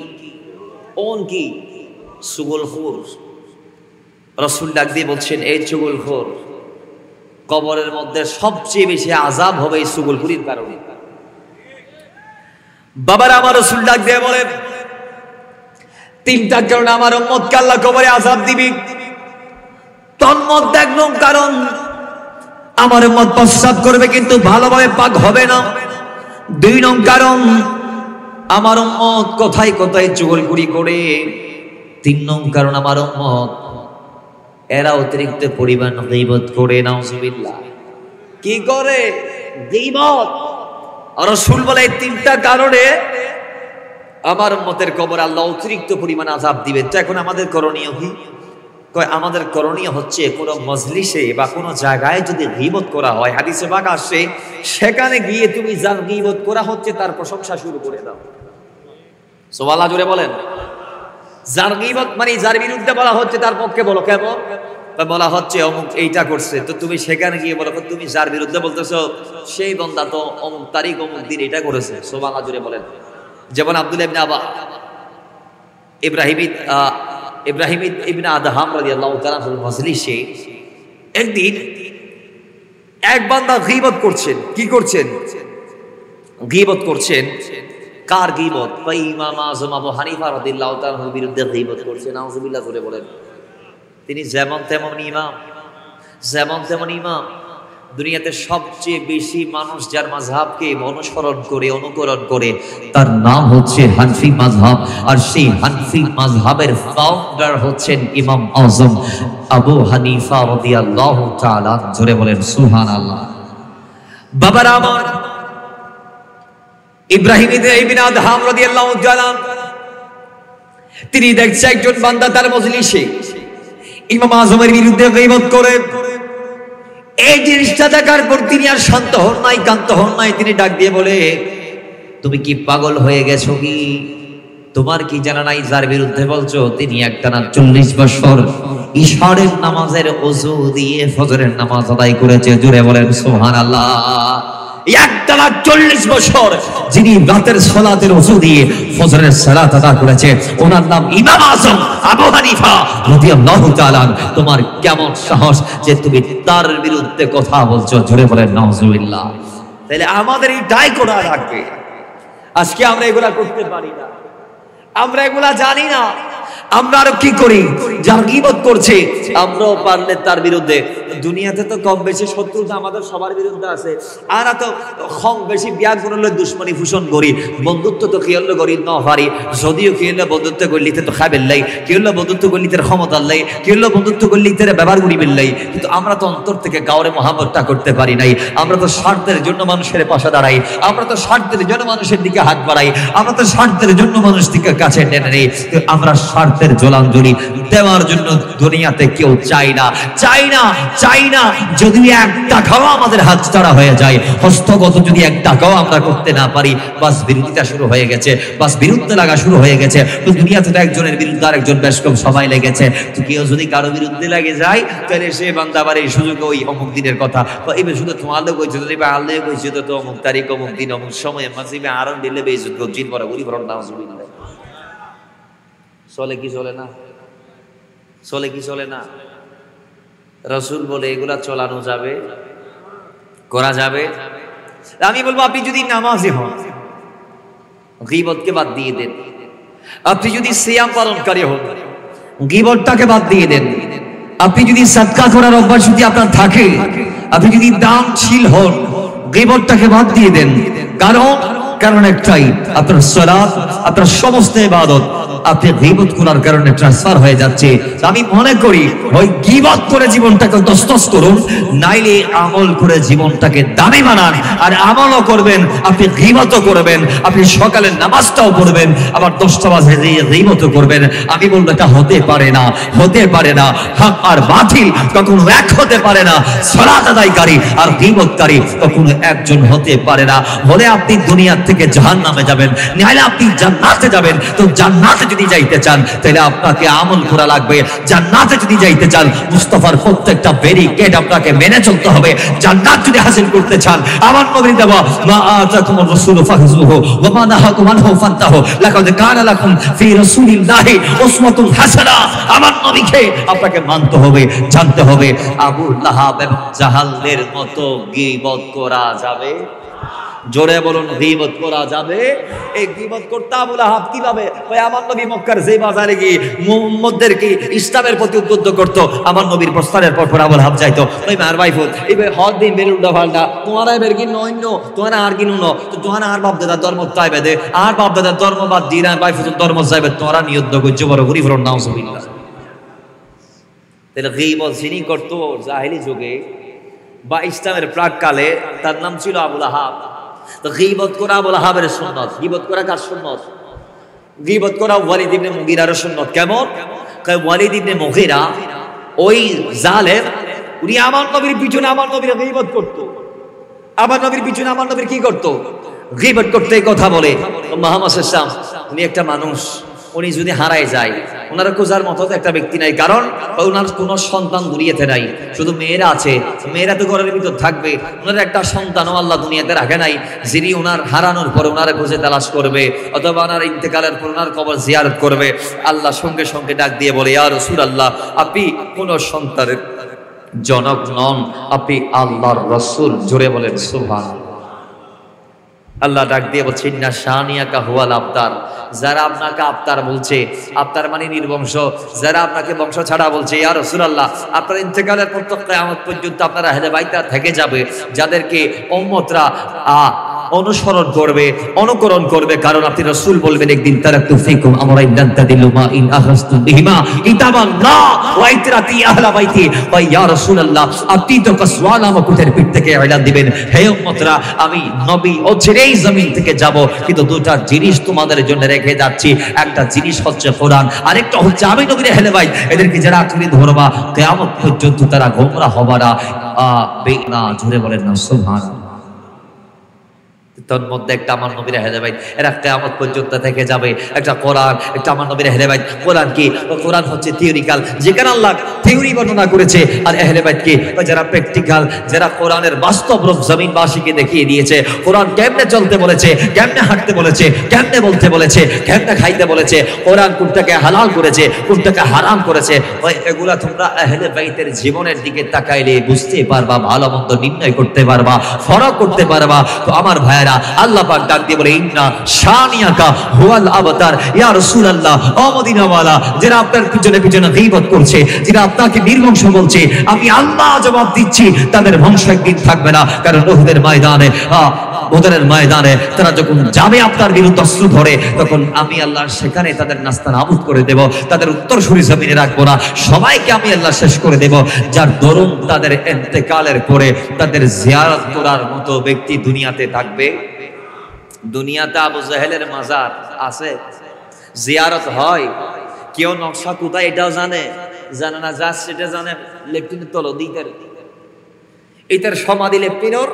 সুগলখোর। রাসূল ডাক দিয়ে বলছেন এই সুগলখোর কবরের মধ্যে সবচেয়ে বেশি আযাব হবে এই সুগলখোরির কারণে। বাবার আমার রাসূল ডাক দিয়ে বলে 3টা কারণে আমার উম্মতকে আল্লাহ কবরে আযাব দিবে। তন্মধ্যে 1 নং কারণ আমার উম্মত প্রস্রাব করবে কিন্তু ভালোভাবে পাক হবে না। 2 নং কারণ আমার উম্মত কোথায় কোথায় চুগলখুরি করে। 3 নং কারণ আমার উম্মত এরা অতিরিক্ত পরিমাণ গীবত করে। নাউজুবিল্লাহ, কি করে? গীবত। আর রাসূল বলে এই 3টা কারণে আমার উম্মতের কবর আল্লাহ অতিরিক্ত পরিমাণ আযাব দিবেন। তো এখন আমাদের করণীয় কি? কয় আমাদের করণীয় হচ্ছে কোনো মজলিসে বা কোনো জায়গায় যদি গীবত করা হয়, হাদিসে পাক আসছে সেখানে গিয়ে তুমি যার গীবত করা হচ্ছে তার প্রশংসা শুরু করে দাও। সুবহানাল্লাহ জোরে বলেন। যার গীবত মানে যার বিরুদ্ধে বলা হচ্ছে তার পক্ষে বলো। কেমন বলা হচ্ছে অমুক এইটা করছে, তো তুমি সেখানে গিয়ে বলো তুমি যার বিরুদ্ধে বলতেছো সেই বান্দা তো অমুক তারিখ অমুক দিন এটা করেছে। সুবহানাল্লাহ জোরে বলেন। যেমন আব্দুল্লাহ ইবনে ইব্রাহিম ইবনে আদহাম রাদিয়াল্লাহু তাআলা মজলিসে একদিন এক বান্দা গীবত করছেন। কি করছেন? গীবত করছেন। কার গীবত? ইমাম আযম আবু হানিফা রাদিয়াল্লাহু তাআলার বিরুদ্ধে গীবত করছেন। নাউজুবিল্লাহ জোরে বলেন। তিনি যেমন তেমন ইমাম, যেমন তেমন ইমাম। দুনিয়াতে সবচেয়ে বেশি মানুষ যার মাযহাবকে অনুসরণ করে অনুকরণ করে তার নাম হচ্ছে হানফি মাযহাব। আর সেই হানফি মাযহাবের ফাউন্ডার হচ্ছেন ইমাম আযম আবু হানিফা রাদিয়াল্লাহু তাআলা। জোরে বলেন সুবহানাল্লাহ। বাবারা আমার, ইব্রাহিম ইবনে আদহাম রাদিয়াল্লাহু তাআলা তিনি দেখছে একজন বান্দা তার মজলিসে ইমাম আযমের বিরুদ্ধে গীবত করে। এই জিনিসটা দেখার পর তিনি আর শান্ত হন নাই, কান্ত হন নাই। তিনি ডাক দিয়ে বলে, তুমি কি পাগল হয়ে গেছো কি? তোমার কি জানা নাই যার বিরুদ্ধে বলছো তিনি একটানা 40 বছর ইশারের নামাজের ওযু দিয়ে ফজরের নামাজ আদায় করেছে। জোরে বলেন সুবহানাল্লাহ। একটানা 40 বছর যিনি রাতের সালাতের ওযু দিয়ে ফজরের সালাত আদায় করেছে, ওনার নাম ইমাম আযম আবু হানিফা রাদিয়াল্লাহু তাআলা। তোমার কেমন সাহস যে তুমি তার বিরুদ্ধে কথা বলছো? জোরে বলেন নাউজুবিল্লাহ। তাহলে আমাদের এটাই করা লাগবে। আজকে আমরা এগুলা করতে পারি না, আমরা এগুলা জানি না। আমরা আরো কি করি? যার গীবত করছে আমরাও পারলে তার বিরুদ্ধে। দুনিয়াতে তো কম বেশি শত্রুতা আমাদের সবার বিরুদ্ধে আছে। আর তো কম বেশি বিয়া করলে দুশ্মনী ভূষণ করি, বন্ধুত্ব তো কি হলো করি ন পারি। যদিও কি হলো বন্ধুত্ব করলিতে তো খাবেন লাই, কি হলো বন্ধুত্ব করলিতে ক্ষমতা লাই, কি হলো বন্ধুত্ব করলিতে ব্যবহার করি বেললাই। কিন্তু আমরা তো অন্তর থেকে কাউরে মহাব্বতটা করতে পারি নাই। আমরা তো স্বার্থের জন্য মানুষের পাশে দাঁড়াই, আমরা তো স্বার্থের জন্য মানুষের দিকে হাত বাড়াই, আমরা তো স্বার্থের জন্য মানুষ দিকে কাছে টেনে নেই। আমরা স্বার্থের জলাঞ্জলি দেওয়ার জন্য দুনিয়াতে কেউ চাই না, চাই না, চাই না। যদি 1 টাকাও আমাদের হাত ছাড়া হয়ে যায়, হস্তগত যদি 1 টাকাও আমরা করতে না পারি, বাস বিরোধিতা শুরু হয়ে গেছে, বাস বিরুদ্ধে লাগা শুরু হয়ে গেছে। তো দুনিয়াতে তো একজনের বিরুদ্ধে আরেকজন বেশ কম সবাই লেগেছে। তো কেউ যদি কারো বিরুদ্ধে লাগে যায়, তাহলে সে বান্দা আবার এই সুযোগে ওই অমুক দিনের কথা এবার শুধু তোমাদের কইছে, যদি আল্লাহ কইছে তো অমুক তারিখ অমুক দিন অমুক সময় মাসিবে আরন দিলে বেইজ্জত গজিন পড়া গরি পড়া নাম শুনি না। চলে কি চলে না? চলে কি চলে না? রাসূল বলে এগুলা চলানো যাবে, করা যাবে। আমি বলবো আপনি যদি নামাজি হন, গীবতকে বাদ দিয়ে দেন। আপনি যদি সিয়াম পালনকারী হন, গীবতটাকে বাদ দিয়ে দেন। আপনি যদি সাদকা করার অভ্যাস যদি আপনার থাকে, আপনি যদি দানশীল হন, গীবতটাকে বাদ দিয়ে দেন। কারণ একটাই, আপনার সালাত, আপনার সমস্ত ইবাদত আপনি গীবত করার কারণে ট্রান্সফার হয়ে যাচ্ছে। আমি মনে করি ওই গীবত করে জীবনটাকে তছনছ করুন, নাইলে আমল করে জীবনটাকে দামি বানান। আর আমলও করবেন, আপনি গীবতও করবেন, আপনি সকালের নামাজটাও পড়বেন, আবার 10টা বাজে গীবতও করবেন। আমি বলবো এটা হতে পারে না, হতে পারে না। হক আর বাতিল কখনো এক হতে পারে না। সালাত আদায়কারী আর গীবতকারী কখনো একজন হতে পারে না। হলে আপনি দুনিয়া থেকে জাহান্নামে যাবেন, নাইলে আপনি জান্নাতে যাবেন। তো জান্নাতে যদি যাইতে চান তাহলে আপনাকে আমল করা লাগবে। জান্নাতে যদি যাইতে চান মুস্তাফার প্রত্যেকটা ব্যারিকেড আপনাকে মেনে চলতে হবে। জান্নাত যদি হাসিল করতে চান, আমার নবী দেওয়া মা আতাকুমুর রাসূলু ফাখযুহু ওয়া মা নাহাকুম আনহু ফান্তাহু লাকাদ কানা লাকুম ফি রাসূলিল্লাহি উসওয়াতুন হাসানা। আমার নবীকে আপনাকে মানতে হবে, জানতে হবে। আবু লাহাব এবং জাহালের মতো গীবত করা যাবে? জোরে বলুন, গীবত করা যাবে? এই গীবত করতে আবু লাহাব কিভাবে? ওই আমার নবী মক্কার যে বাজারে গিয়ে মুহাম্মদদেরকে ইসলামের প্রতি উদ্বুদ্ধ করতো, আমার নবীর প্রস্থানের পর আবু লাহাব যাইতো ওই মার বাইফুত এবার হদ দিন বেরুল্ডা ফালটা তোমারা এবার কি নৈন্য তোমারা আর কি নুন তো তোমারা আর বাপ দাদার ধর্ম তাই বেদে আর বাপ দাদার ধর্ম বাদ দিন আর বাইফুত ধর্ম যাইবে তোমরা নিয়ত করছো বড় গরিব নাউজুবিল্লাহ। তাহলে গীবত যিনি করতো জাহেলি যুগে বা ইসলামের প্রাককালে, তার নাম ছিল আবু লাহাব। তো গীবত করা আবু লাহাবের সুন্নাত। গীবত করা কার সুন্নাত? গীবত করা ওয়ালিদ ইবনে মুগীরার সুন্নাত। কেমন? ওয়ালিদ ইবনে মুগীরা ওই জালেম, উনি আমার নবীর পিছনে আমার নবীর গীবত করতো। আমার নবীর পিছনে আমার নবীর কি করতো? গীবত করতে কথা বলে। মুহাম্মদ সাল্লাল্লাহু আলাইহি ওয়াসাল্লাম উনি একটা মানুষ, উনি যদি হারায় যায়, ওনারা খোঁজার মতো একটা ব্যক্তি নাই, কারণ ওনার কোনো সন্তান দুনিয়াতে নাই, শুধু মেয়েরা আছে। মেয়েরা তো ঘরের ভিতর থাকবে, ওনার একটা সন্তানও আল্লাহ দুনিয়াতে রাখে নাই, যিনি ওনার হারানোর পরে ওনারা খুঁজে তালাশ করবে, অথবা ওনার ইন্তেকালের পর ওনার কবর জিয়ারত করবে। আল্লাহ সঙ্গে সঙ্গে ডাক দিয়ে বলে, ইয়া রাসূলুল্লাহ, আপনি কোন সন্তানের জনক নন, আপনি আল্লাহর রাসূল। জোরে বলেন সুবহানাল্লাহ। আল্লাহ ডাক দিয়ে বলছে, ইন্না শানিয়াকা হুয়াল আবতার। যারা আপনাকে আবতার বলছে, আবতার মানে নির্বংশ, যারা আপনাকে বংশ ছাড়া বলছে, ইয়া রাসূলুল্লাহ, আপনার ইন্তেকালের পর কিয়ামত পর্যন্ত আপনারা আহলে বাইত থেকে যাবে, যাদেরকে উম্মতরা অনুসরণ করবে, অনুকরণ করবে, কারণ আপনি রাসূল বলবেন একদিন তারাকতু ফীকুম আমরাইন লান তাদিল্লু মা ইন আখাযতুম বিহিমা কিতাবাল্লাহ ওয়া ইতরাতি আহলা বাইতি। ওয়া ইয়া রাসূলুল্লাহ, আপনি তো কসওয়ালা মুকুটের পিঠ থেকে এলান দিবেন, হে উম্মতরা আমি নবী অচিরেই জমিন থেকে যাব, কিন্তু দুটা জিনিস তোমাদের জন্য রেখে যাচ্ছি। একটা জিনিস হচ্ছে কোরআন, আরেকটা হচ্ছে আমি নবীর আহলে বাইত। এদেরকে যারা আঁকড়ে ধরবা কিয়ামত পর্যন্ত তারা গোমরা হবে না। জোরে বলেন না সুবহানাল্লাহ। তোর মধ্যে একটা আমার নবীর আহলে বাইত, এরা কিয়ামত পর্যন্ত থেকে যাবে। একটা কোরআন, একটা আমার নবীর আহলে বাইত। কোরআন কি? কোরআন হচ্ছে থিওরিক্যাল, যেখানে আল্লাহ থিওরি বর্ণনা করেছে, আর আহলে বাইত কি? যারা প্র্যাকটিক্যাল, যারা কোরআনের বাস্তব রূপ জমিনবাসীকে দেখিয়ে দিয়েছে। কোরআন কেমনে চলতে বলেছে, কেমনে হাঁটতে বলেছে, কেমনে বলতে বলেছে, কেমনে খাইতে বলেছে, কোরআন কোনটাকে হালাল করেছে, কোনটাকে হারাম করেছে, ওই এগুলা তোমরা আহলে বাইতের জীবনের দিকে তাকাইলে বুঝতে পারবা, ভালো মন্দ নির্ণয় করতে পারবা, ফরক করতে পারবা। তো আমার ভাইয়েরা, আল্লাহ পাক ডাক দিয়ে বলে ইন্না শানিয়াকা হুয়াল আবতার। ইয়া রাসূলুল্লাহ, ও মদিনাওয়ালা, যারা আপনার পিছনে পিছনে গীবত করছে, যারা আপনাকে নির্বংশ বলছে, আমি আল্লাহ জবাব দিচ্ছি, তাদের বংশ একদিন থাকবে না। কারণ উহুদের ময়দানে, বদরের ময়দানে তারা যখন যাবে আপনার বিরুদ্ধে অস্ত্র ধরে, তখন আমি আল্লাহ সেখানে তাদের নাস্তা নাবুদ করে দেব, তাদের উত্তরসূরি জমিনে রাখবো না, সবাইকে আমি আল্লাহ শেষ করে দেব। যার দরুন তাদের ইন্তেকালের পরে তাদের জিয়ারত করার মতো ব্যক্তি দুনিয়াতে থাকবে। দুনিয়াতে আবু জাহেলের মাজার আছে, জিয়ারত হয়, কেউ নকশা কোথায় এটাও জানে না, যা সেটা জানে লেফটেন্যান্ট তলদিকের এটার সমাধি লেফটেন্যান্ট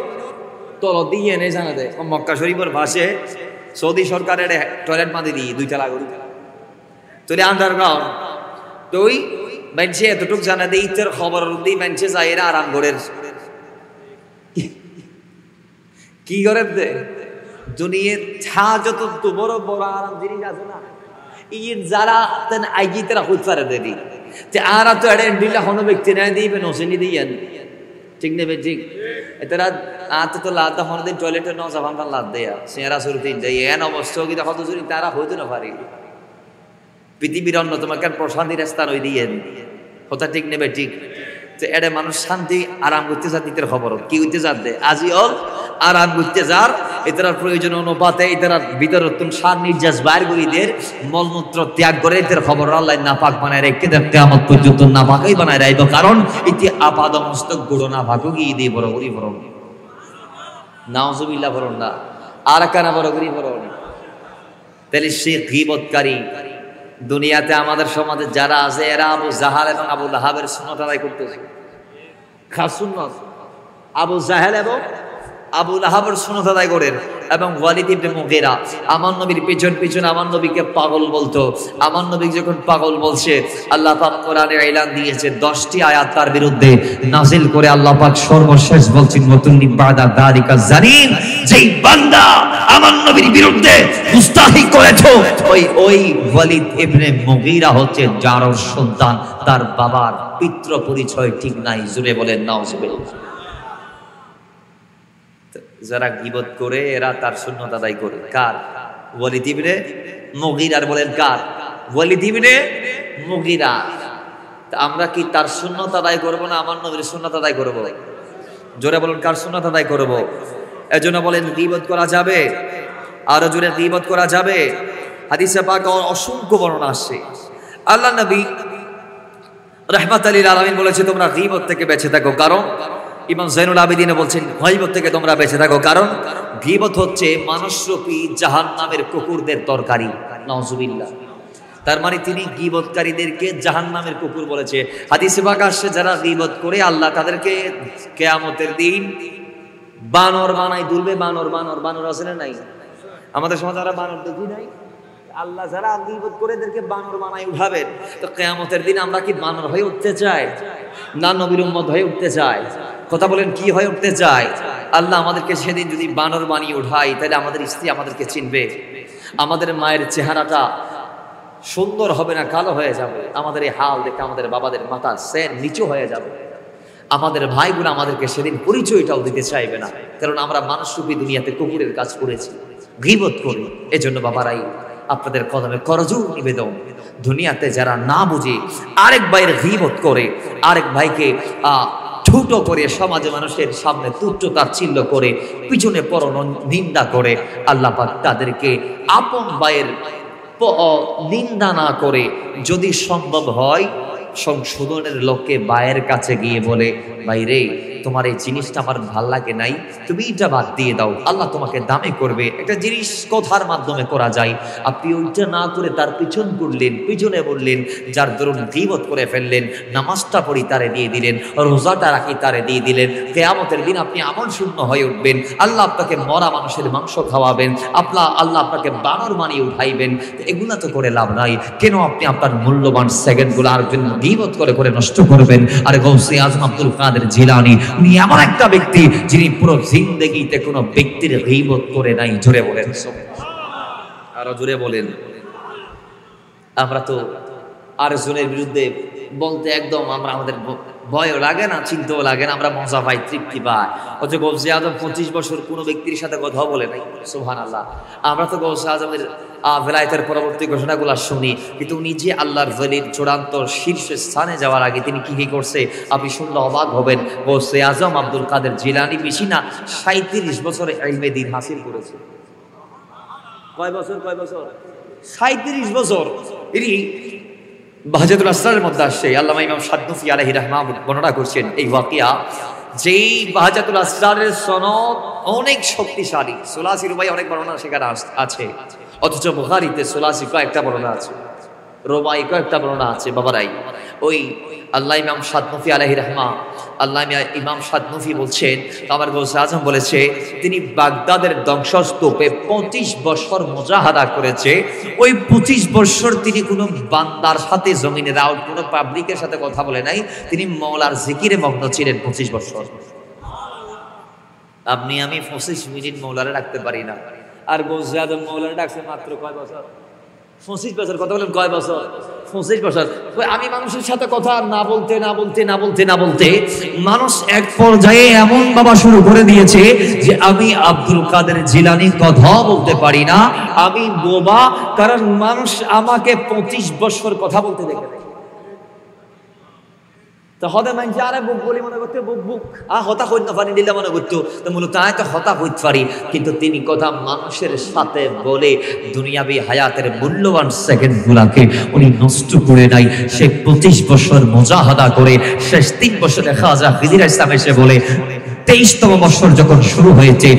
তলদি এনে জানা দেয়। মক্কা শরীফের পাশে সৌদি সরকারের টয়লেট বাঁধি দিই, 2 তলা করি, তোলে আন্ডারগ্রাউন্ড। তো ওই মানুষে এতটুকু জানা দেয়, ইতের খবর দিই মানুষে যায় এরা আরাম করে কি করে দে দুনিয়ার ছা যত বড় বড় আরাম জিনিস আছে না, ইয়ের যারা তেন আইজি তারা খুঁজ পারে দেরি তে আরা তো এডে দিলা কোনো ব্যক্তি না দিবেন ওসেনি দিয়েন, ঠিক নেবে ঠিক এতরা আতে তো লাদা হন দিন টয়লেটে ন জাবান লাদ দেয়া সেরা সুরতি যাই এন অবস্থা কি দেখো জুরি তারা হইতো না পারি পৃথিবীর অন্যতম কেন প্রশান্তির স্থান ওই দিয়েন কথা, ঠিক নেবে ঠিক। তো এডে মানুষ শান্তি আরাম করতে যা দিতের খবর কি হইতে যার দে আজি অল আরাম করতে যার এটার প্রয়োজন অনুপাতে এটার ভিতরে সার নির্যাস বাইর গরিদের মলমূত্র ত্যাগ করে এদের খবর আল্লাহ না পাক বানায় রেখে দেখ কিয়ামত পর্যন্ত না পাকাই বানায় রাখব, কারণ এটি আপাদ মস্তক গুড়ো না ভাগু গিয়ে দিয়ে বড় করি বড় নাউজুবিল্লাহ বড় না আর কানা বড় করি বড়। তাহলে সে গীবতকারী দুনিয়াতে আমাদের সমাজে যারা আছে এরা আবু জাহাল এবং আবু লাহাবের সুন্নাত আদায় করতেছে। খাস সুন্নাত আবু জাহেল এবং আবু লাহাবের সুন্নাত আদায় করেন, এবং ওয়ালিদ ইবনে মুগীরা আমার নবীর পিছন পিছন আমার নবীকে পাগল বলতো। আমার নবী যখন পাগল বলছে, আল্লাহ পাক কোরআনে এলান দিয়েছে 10টি আয়াত তার বিরুদ্ধে নাজিল করে আল্লাহ পাক সর্বশেষ বলছেন ওয়াতুন্নি বাদা যালিকা জানিম, যেই বান্দা আমার নবীর বিরুদ্ধে মুস্তাহি করেছো ওই ওয়ালিদ ইবনে মুগীরা হচ্ছে জারর সন্তান, তার বাবার পিতৃ পরিচয় ঠিক নাই। জুড়ে বলেন নাউজুবিল্লাহ। যারা গীবত করে এরা তার সুন্নাত আদায় করে কার? ওয়ালিদ ইবনে মুগীরা। বলেন কার? ওয়ালিদ ইবনে মুগীরা। তা আমরা কি তার সুন্নাত আদায় করব না আমার নবীর সুন্নাত আদায় করব? জোরে বলুন কার সুন্নাত আদায় করব? এজন্য বলেন গীবত করা যাবে, আরো জোরে গীবত করা যাবে। হাদিসে পাকে অসংখ্য বর্ণনা আসছে। আল্লাহ নবী রাহমাতুল লিল আলামিন বলেছে তোমরা গীবত থেকে বেঁচে থাকো, কারণ ইমাম যায়নুল আবেদিন বলছেন গীবত থেকে তোমরা বেঁচে থাকো, কারণ গীবত হচ্ছে মানুষরূপী জাহান্নামের কুকুরদের তরকারি। নাউজুবিল্লাহ। তার মানে তিনি গীবতকারীদেরকে জাহান্নামের কুকুর বলেছে। হাদিসে পাক আসছে যারা গীবত করে আল্লাহ তাদেরকে কিয়ামতের দিন বানর বানায় দুলবে। বানর বানর বানর আছে না নাই? আমাদের সমাজে আমরা বানর দেখি নাই? আল্লাহ যারা গীবত করে এদেরকে বানর বানায় উঠাবেন। তো কিয়ামতের দিন আমরা কি বানর হয়ে উঠতে চাই না নবীর উম্মত হয়ে উঠতে চাই? কথা বলেন কি হয়ে উঠতে চাই? আল্লাহ আমাদেরকে সেদিন যদি বানর বানিয়ে উঠাই, তাহলে আমাদের স্ত্রী আমাদেরকে চিনবে, আমাদের মায়ের চেহারাটা সুন্দর হবে না, কালো হয়ে যাবে। আমাদের এই হাল দেখে আমাদের বাবাদের মাথা সেন নিচু হয়ে যাবে। আমাদের ভাইগুলো আমাদেরকে সেদিন পরিচয়টাও দিতে চাইবে না, কারণ আমরা মানুষরূপী দুনিয়াতে কুকুরের কাজ করেছি, গীবত করি। এজন্য বাবারাই আপনাদের কদমে করজোর নিবেদন, দুনিয়াতে যারা না বুঝে আরেক ভাইয়ের গীবত করে, আরেক ভাইকে ছোট করে সমাজে মানুষের সামনে তুচ্ছ তাচ্ছিল্য করে পিছনে নিন্দা করে আল্লাহ পাক তাদেরকে আপন ভাইয়ের নিন্দা না করে যদি সম্ভব হয় সংশোধনের লক্ষ্যে ভাইয়ের কাছে গিয়ে বলে, ভাই রে, তোমার এই জিনিসটা আমার ভাল লাগে নাই, তুমি এটা বাদ দিয়ে দাও, আল্লাহ তোমাকে দামে করবে। একটা জিনিস কথার মাধ্যমে করা যায়। আপনি ওইটা না করে তার পিছন করলেন, পিছনে বললেন, যার দরুন গীবত করে ফেললেন, নামাজটা পড়ি তারে দিয়ে দিলেন, রোজাটা রাখি তারে দিয়ে দিলেন। কিয়ামতের দিন আপনি আমল শূন্য হয়ে উঠবেন। আল্লাহ আপনাকে মরা মানুষের মাংস খাওয়াবেন, আল্লাহ আপনাকে বানর মানিয়ে উঠাইবেন। এগুলা তো করে লাভ নাই। কেন আপনি আপনার মূল্যবান সেকেন্ডগুলো আর জন্য গীবত করে করে নষ্ট করবেন? আর গৌসে আজম আব্দুল কাদের জিলানী উনি এমন একটা ব্যক্তি যিনি পুরো জিন্দেগিতে কোনো ব্যক্তির গীবত করে নাই। জোরে বলেন, আরো জোরে বলেন। আমরা তো আরেকজনের বিরুদ্ধে বলতে একদম আমাদের ভয়ও লাগে না, চিন্তাও লাগে না, আমরা মজা পাই, তৃপ্তি পাই। অথচ গৌসে আজম 25 বছর কোনো ব্যক্তির সাথে কথা বলে নাই। সুবহানাল্লাহ। আমরা তো গৌসে আজমের ভেলায়েতের পরবর্তী ঘোষণাগুলো শুনি, কিন্তু উনি যে আল্লাহর ওলির চূড়ান্ত শীর্ষ স্থানে যাওয়ার আগে তিনি কি কি করছে আপনি শুনলে অবাক হবেন। গৌসে আজম আব্দুল কাদের জিলানী বেশি না 37 বছরে ইলমে দ্বীন হাসিল করেছে। কয় বছর? 37 বছর। এটি বাহজাতুল আসরারের মধ্যে আসছে। আল্লামা ইমাম শাদনুফি আলাইহি রাহমাহ বর্ণনা করছেন এই ওয়াকিয়া, যেই বাহজাতুল আসরারের সনদ অনেক শক্তিশালী। 84 রুবাই অনেক বর্ণনা সেখানে আছে, অথচ বুখারীতে 84 কয়েকটা বর্ণনা আছে, রুবাই কয়েকটা বর্ণনা আছে। বাবারাই, ওই আল্লাহ ইমাম শাদনুফি আলাইহি রাহমাহ, ইমাম শাদনুফি বলছেন, আমার গৌসে আজম বলেছে তিনি বাগদাদের ধ্বংসস্তূপে 25 বছর মুজাহাদা করেছে। ওই 25 বছর তিনি কোনো বান্দার সাথে জমিনের আউট কোনো পাবলিকের সাথে কথা বলে নাই। তিনি মওলার জিকিরে মগ্ন ছিলেন 25 বছর। আপনি আমি 25 মিনিট মওলারে ডাকতে পারি না, আর গৌসে আজম মওলারে ডাকছে মাত্র কয় বছর? 25 বছর। কথা বলেন কয় বছর? 25 বছর। আমি মানুষের সাথে কথা না বলতে মানুষ এক পর্যায়ে এমন বাবা শুরু করে দিয়েছে যে আমি আব্দুল কাদের জিলানী কথা বলতে পারি না, আমি বোবা, কারণ মানুষ আমাকে 25 বছর কথা বলতে দেখে নেয়। তো হদে মানছে আরে বুক বলি মনে করতে বুক হতা হইতে পারি দিলে মনে করতো, তো মূলত তো হতা হইতে পারি, কিন্তু তিনি কথা মানুষের সাথে বলে দুনিয়াবি হায়াতের মূল্যবান সেকেন্ড গুলাকে উনি নষ্ট করে নাই। সে 25 বছর মুজাহাদা করে শেষ 3 বছরে খাজা খিজির ইসলাম এসে বলে 23তম বছর যখন শুরু হয়েছে,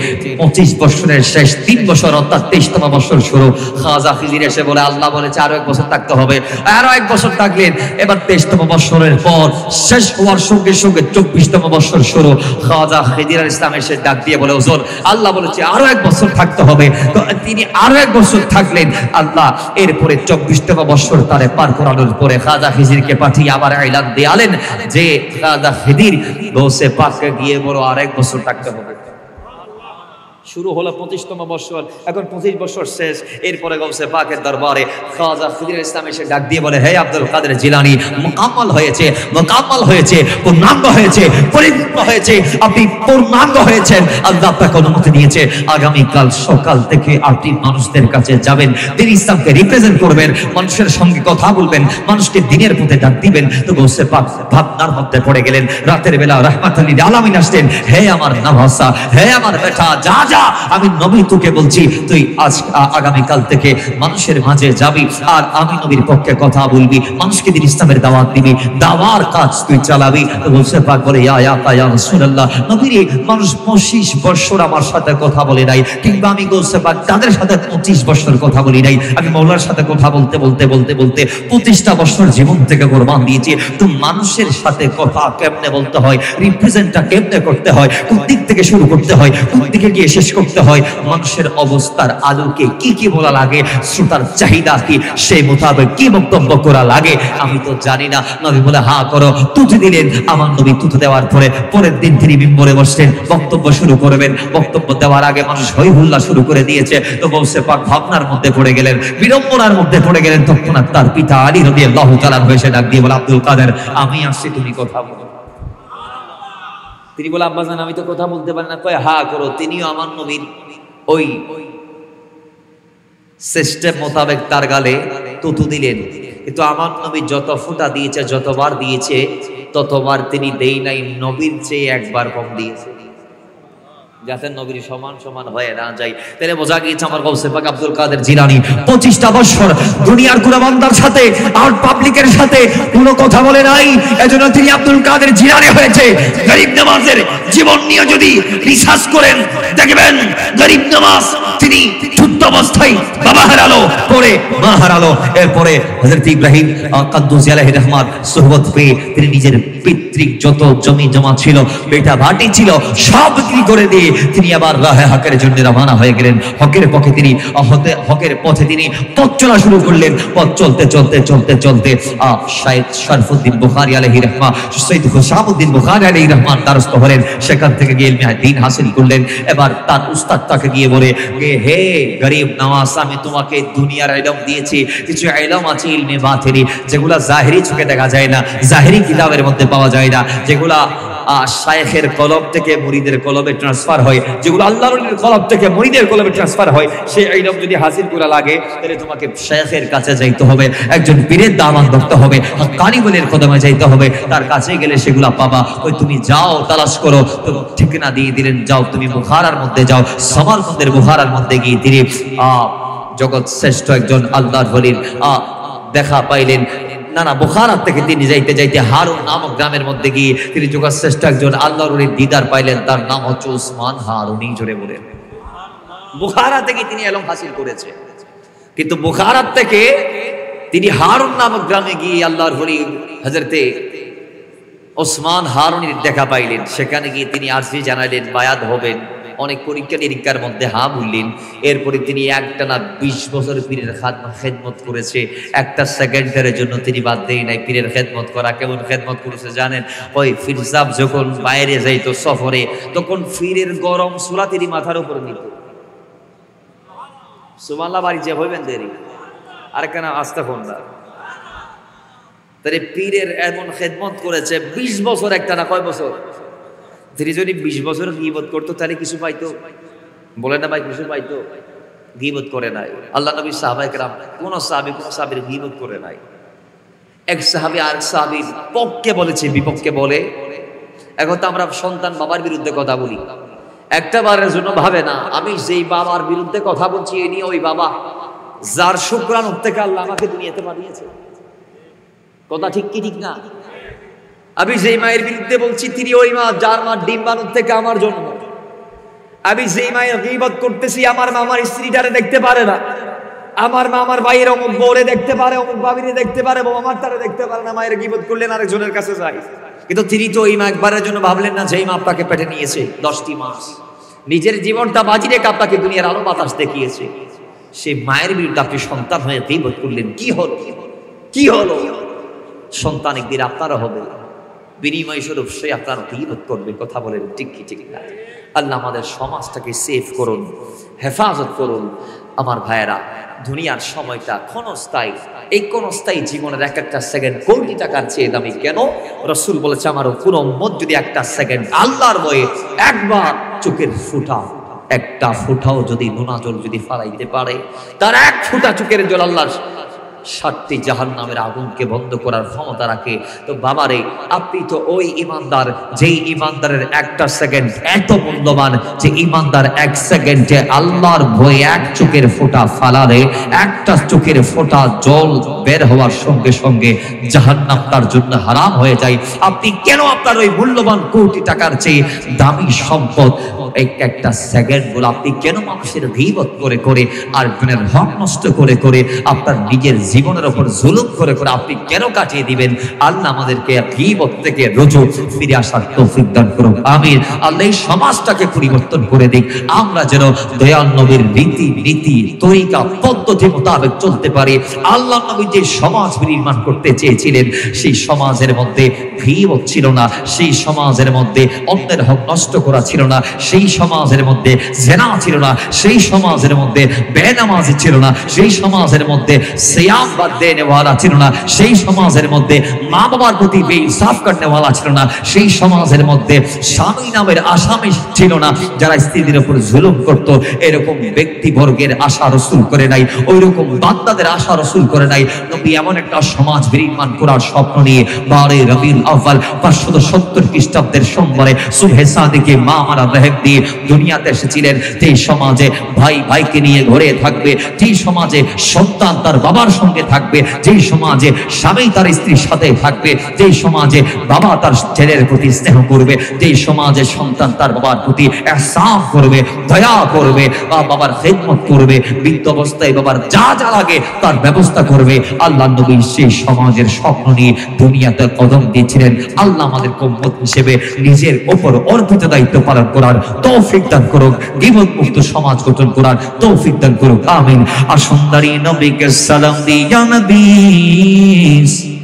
25 বছরের শেষ 3 বছর অর্থাৎ 23তম বছর শুরু, খাজা খিজির এসে বলে আল্লাহ বলেছে আরো 1 বছর থাকতে হবে, আরো 1 বছর থাকলেন। এবার 23তম বছরের পর শেষ হওয়ার সঙ্গে সঙ্গে 24তম বছর শুরু। খাজা খিজির ইসলাম এসে ডাক দিয়ে বলে, হুজুর আল্লাহ বলেছে আরো 1 বছর থাকতে হবে। তো তিনি আরো 1 বছর থাকলেন। আল্লাহ এরপরে 24তম বছর তারে পার করানোর পরে খাজা খিজিরকে পাঠিয়ে আবার এলান দিলেন যে খাজা খিজির গৌসে পাকে গিয়ে বলো আর 1 বছর থাকতে হবে। শুরু হলো 25তম বছর, এখন 25 বছর শেষ। এরপরে গৌসে পাকের দরবারে খাজা খিজির ইসলাম এসে ডাক দিয়ে বলে, হে আব্দুল কাদের জিলানী, মুকাম্মাল হয়েছে, পূর্ণাঙ্গ হয়েছে, পরিপূর্ণ হয়েছে, আপনি পূর্ণাঙ্গ হয়েছেন। আল্লাহ আপনাকে অনুমতি দিয়েছে আগামীকাল সকাল থেকে আপনি মানুষদের কাছে যাবেন, দিন ইসলামকে রিপ্রেজেন্ট করবেন, মানুষের সঙ্গে কথা বলবেন, মানুষকে দিনের পথে ডাক দিবেন। তো গৌসে পাক ভাবনার মধ্যে পড়ে গেলেন। রাতের বেলা রাহমাতুল লিল আলামিন আসলেন, হে আমার নওয়াসা, হে আমার বেটা, যা আমি নবী তোকে বলছি, তুই আজ আগামীকাল থেকে মানুষের মাঝে যাবি, আর আমি নবীর পক্ষে কথা বলবি, মানুষকে দিন ইসলামের দাওয়াত দিবি, দাওয়ার কাজ তুই চালাবি। তো বলছে পাক বলে, ইয়া রাসূলুল্লাহ, নবী মানুষ 25 বছর আমার সাথে কথা বলে নাই, কিংবা আমি বলছে পাক তাদের সাথে 25 বছর কথা বলি নাই, আমি মওলার সাথে কথা বলতে 25টা বছর জীবন থেকে কুরবান দিয়েছি। তো মানুষের সাথে কথা কেমনে বলতে হয়, রিপ্রেজেন্টটা কেমনে করতে হয়, কোন দিক থেকে শুরু করতে হয়, কোন দিকে গিয়ে শেষ করতে হয়, মানুষের অবস্থার আলোকে কি কি বলা লাগে, শ্রোতার চাহিদা কি, সেই মোতাবেক কি বক্তব্য করা লাগে আমি তো জানি না। নবী বলে হা করো, তুতি দিলেন। আমার নবী তুতি দেওয়ার পরের দিন তিনি মিম্বরে বসলেন, বক্তব্য শুরু করবেন। বক্তব্য দেওয়ার আগে মানুষ হই হুল্লা শুরু করে দিয়েছে। তো গৌসে পাক ভাবনার মধ্যে পড়ে গেলেন, বিড়ম্বনার মধ্যে পড়ে গেলেন। তখন তার পিতা আলী রাদিয়াল্লাহু তাআলা হয়েছে ডাক দিয়ে বলে, আব্দুল কাদের, আমি আসছি, তুমি কথা বলো। তিনি বলে, আব্বাজান আমি তো কথা বলতে পারি না। কয় হা করো। তিনিও আমার নবীর ওই সিস্টেম মোতাবেক তার গালে তুতু দিলেন, কিন্তু আমার নবী যত ফুটা দিয়েছে, যতবার দিয়েছে, ততবার তিনি দেই নাই নবীর চেয়ে একবার কম দিয়েছে, যাতে নবীর সমান সমান হয়ে না যায়। তাহলে বোঝা গিয়েছে আমার গৌসে পাক আব্দুল কাদের জিলানী 25টা বছর দুনিয়ার কোন বান্দার সাথে আর পাবলিকের সাথে কোনো কথা বলে নাই, এজন্য তিনি আব্দুল কাদের জিলানী হয়েছে। গরিব নওয়াজের জীবন নিয়ে যদি রিসার্চ করেন দেখবেন গরিব নওয়াজ তিনি যুদ্ধ অবস্থায় বাবা হারালো, পরে মা হারালো, এরপরে হযরত ইব্রাহিম কাদ্দুসি আলাইহির রহমান সুহবত পেয়ে তিনি নিজের পিতৃক যত জমি জমা ছিল, বেটা ভাটি ছিল, সব বিক্রি করে দিয়ে তিনি আবার রাহে হকের জন্য রওনা হয়ে গেলেন। হকের পথে তিনি হকের পথে তিনি পথ চলা শুরু করলেন। পথ চলতে চলতে চলতে চলতে শাইখ শরফুদ্দীন বুখারী আলাইহির রহমান, সৈয়দ হুসামউদ্দিন বুখারী আলাইহির রহমান দ্বারস্থ হলেন। সেখান থেকে গিয়ে ইলমে দ্বীন হাসিল করলেন। এবার তার উস্তাদ তাকে গিয়ে বলে, হে গরিব নওয়াজ, আমি তোমাকে দুনিয়ার ইলম দিয়েছি, কিছু ইলম আছে ইলমে বাতিনি, যেগুলা জাহিরি চোখে দেখা যায় না, জাহিরি কিতাবের মধ্যে পাওয়া যায় না, যেগুলা শায়েখের কলব থেকে মুরিদের কলবে ট্রান্সফার হয়, যেগুলো আল্লাহর ওলির কলব থেকে মুরিদের কলবে ট্রান্সফার হয়, সেই ইলম যদি হাসিল করা লাগে তাহলে তোমাকে শায়েখের কাছে যাইতে হবে, একজন পীরের দামান ধরতে হবে, হাক্কানি ওলির কদমে যাইতে হবে, তার কাছে গেলে সেগুলা পাবা। ওই তুমি যাও তালাশ করো। তো ঠিকানা দিয়ে দিলেন, যাও তুমি বুখারার মধ্যে যাও। সামারকন্দের বুখারার মধ্যে গিয়ে তিনি জগৎ শ্রেষ্ঠ একজন আল্লাহর ওলির দেখা পাইলেন। না বুখারা থেকে তিনি যাইতে যাইতে হারুন নামক গ্রামের মধ্যে গিয়ে তিনি যুগশ্রেষ্ঠ একজন আল্লাহর ওলির দিদার পাইলেন। তার নাম হচ্ছে উসমান হারুনি। জোরে বলেন। বুখারা থেকে তিনি ইলম হাসিল করেছে, কিন্তু বুখারা থেকে তিনি হারুন নামক গ্রামে গিয়ে আল্লাহর ওলি হযরতে উসমান হারুনির দেখা পাইলেন। সেখানে গিয়ে তিনি আরজি জানালেন, বায়াত হবেন। অনেক পরীক্ষা নিরীক্ষার মধ্যে হা বললেন। এরপরে তিনি একটানা 20 বছর পীরের খেদমত করেছে। একটা সেকেন্ডের জন্য তিনি বাদ দেয় নাই পীরের খেদমত করা। কেমন খেদমত করেছে জানেন? ওই পীর সাহেব যখন বাইরে যাইতো সফরে, তখন পীরের গরম চুলা তিনি মাথার উপর নিত। সুবহানাল্লাহ। বাড়ি যে হইবেন দেরি আর কেন আস্তে ফোন না। তাহলে পীরের এমন খেদমত করেছে 20 বছর, একটা না কয় বছর। তিনি যদি 20 বছর গীবত করতো তাহলে কিছু পাইতো? বলে না ভাই, কিছু পাইতো? গীবত করে নাই। আল্লাহ নবী সাহাবায়ে কেরাম কোন সাহাবীর গীবত করে নাই। এক সাহাবী আর সাহাবীর পক্ষে বলেছে, বিপক্ষে বলে। এখন তো আমরা সন্তান বাবার বিরুদ্ধে কথা বলি, একটা বারের জন্য ভাবে না আমি যেই বাবার বিরুদ্ধে কথা বলছি এ নিয়ে ওই বাবা যার শুকরান থেকে আল্লাহ আমাকে দুনিয়াতে পাঠিয়েছে। কথা ঠিক কি ঠিক না? আমি যেই মায়ের বিরুদ্ধে বলছি তিনি ওই মা যার মা ডিম বানর থেকে আমার জন্ম। আমি যেই মায়ের গীবত করতেছি আমার মা আমার স্ত্রীটারে দেখতে পারে না, আমার মা আমার ভাইয়ের অমুক বউরে দেখতে পারে, অমুক বাবিরে দেখতে পারে, বউ আমার তারে দেখতে পারে না। মায়ের গীবত করলেন আরেকজনের কাছে যায়। কিন্তু তিনি তো ওই মা একবারের জন্য ভাবলেন না যেই মা আপনাকে পেটে নিয়েছে 10টি মাস, নিজের জীবনটা বাজি রেখে আপনাকে দুনিয়ার আলো বাতাস দেখিয়েছে, সেই মায়ের বিরুদ্ধে আপনি সন্তান হয়ে গীবত করলেন। কি হলো? কি হলো? সন্তান একদিন আপনারও হবে, বিনিময় স্বরূপ সে আপনার গীবত করবে। কথা বলেন ঠিক কি ঠিক না? আল্লাহ আমাদের সমাজটাকে সেভ করুন, হেফাজত করুন। আমার ভাইয়েরা, দুনিয়ার সময়টা ক্ষণস্থায়ী। এই ক্ষণস্থায়ী জীবনের এক একটা সেকেন্ড কোটি টাকার চেয়ে দামি কেন? রাসূল বলেছে আমার পুরো উম্মত যদি একটা সেকেন্ড আল্লাহর ভয়ে একবার চোখের ফুটা, একটা ফুটাও যদি নোনা জল যদি ফালাইতে পারে, তার এক ফুটা চোখের জল আল্লাহর 7টি জাহান্নামের আগুনকে বন্ধ করার ক্ষমতা রাখে। তো বাবারে, আপনি তো ওই ইমানদার যেই ইমানদারের একটা সেকেন্ড এত মূল্যবান, যে ইমানদার এক সেকেন্ডে আল্লাহর ভয়ে এক চোখের ফোঁটা ফালালে একটা চোখের ফোঁটা জল বের হওয়ার সঙ্গে সঙ্গে জাহান্নাম তার জন্য হারাম হয়ে যায়। আপনি কেন আপনার ওই মূল্যবান কোটি টাকার চেয়ে দামি সম্পদ একটা সেকেন্ড বলে আপনি কেন মানুষের গীবত করে করে আর জনের হক নষ্ট করে করে আপনার নিজের জীবনের উপর জুলুম করে করে আপনি কেন কাটিয়ে দিবেন? আল্লাহ আমাদেরকে গীবত থেকে রুজু ফিরে আসার তৌফিক দান করুন। আমিন। আল্লাহ এই সমাজটাকে পরিবর্তন করে দিক, আমরা যেন দয়াল নবীর রীতি নীতি তরিকা পদ্ধতি মোতাবেক চলতে পারি। আল্লাহ নবী যে সমাজ নির্মাণ করতে চেয়েছিলেন সেই সমাজের মধ্যে গীবত ছিল না, সেই সমাজের মধ্যে অন্যের হক নষ্ট করা ছিল না, সেই সমাজের মধ্যে জিনা ছিল না, সেই সমাজের মধ্যে বেনামাজি ছিল না, সেই সমাজের মধ্যে সিয়াম जान बात देने वाला छिलो ना সেই সমাজের মধ্যে মা বাবার প্রতি বেইনসাফ করতে वाला ছিল না সেই সমাজের মধ্যে স্বামী নামের আসামি ছিল না যারা স্ত্রীদের উপর জুলুম করত এরকম ব্যক্তি বর্গের আশা রাসূল করে নাই ওইরকম বান্দাদের আশা রাসূল করে নাই নবী এমন একটা সমাজ বিনির্মাণ করার স্বপ্ন নিয়ে 12 রবিউল আউয়াল 570 খ্রিস্টাব্দের সোমবারে সুবহে সাদিকে মা মারা রহম দিয়ে দুনিয়াতে এসেছিলেন যে সমাজে ভাই ভাইকে নিয়ে ঘরে থাকবে যে সমাজে সন্তান তার বাবার সঙ্গে থাকবে যে সমাজে স্বামী তার স্ত্রীর সাথে থাকবে যে সমাজে বাবা তার ছেলের প্রতি স্নেহ করবে যে সমাজে সন্তান তার বাবার প্রতি ইহসান করবে দয়া করবে বাবার খিদমত করবে বৃদ্ধ অবস্থায় বাবার যা যা লাগে তার ব্যবস্থা করবে আল্লাহ নবী সেই সমাজের স্বপ্ন নিয়ে দুনিয়াতে কদম দিয়েছিলেন আল্লাহ আমাদের উম্মত হিসেবে নিজের উপর অর্পিত দায়িত্ব পালন করার তৌফিক দান করুক গীবত মুক্ত সমাজ গঠন করার তৌফিক দান করুক আমিন আর সুন্দরী নবীকে সালাম দিয়া নবী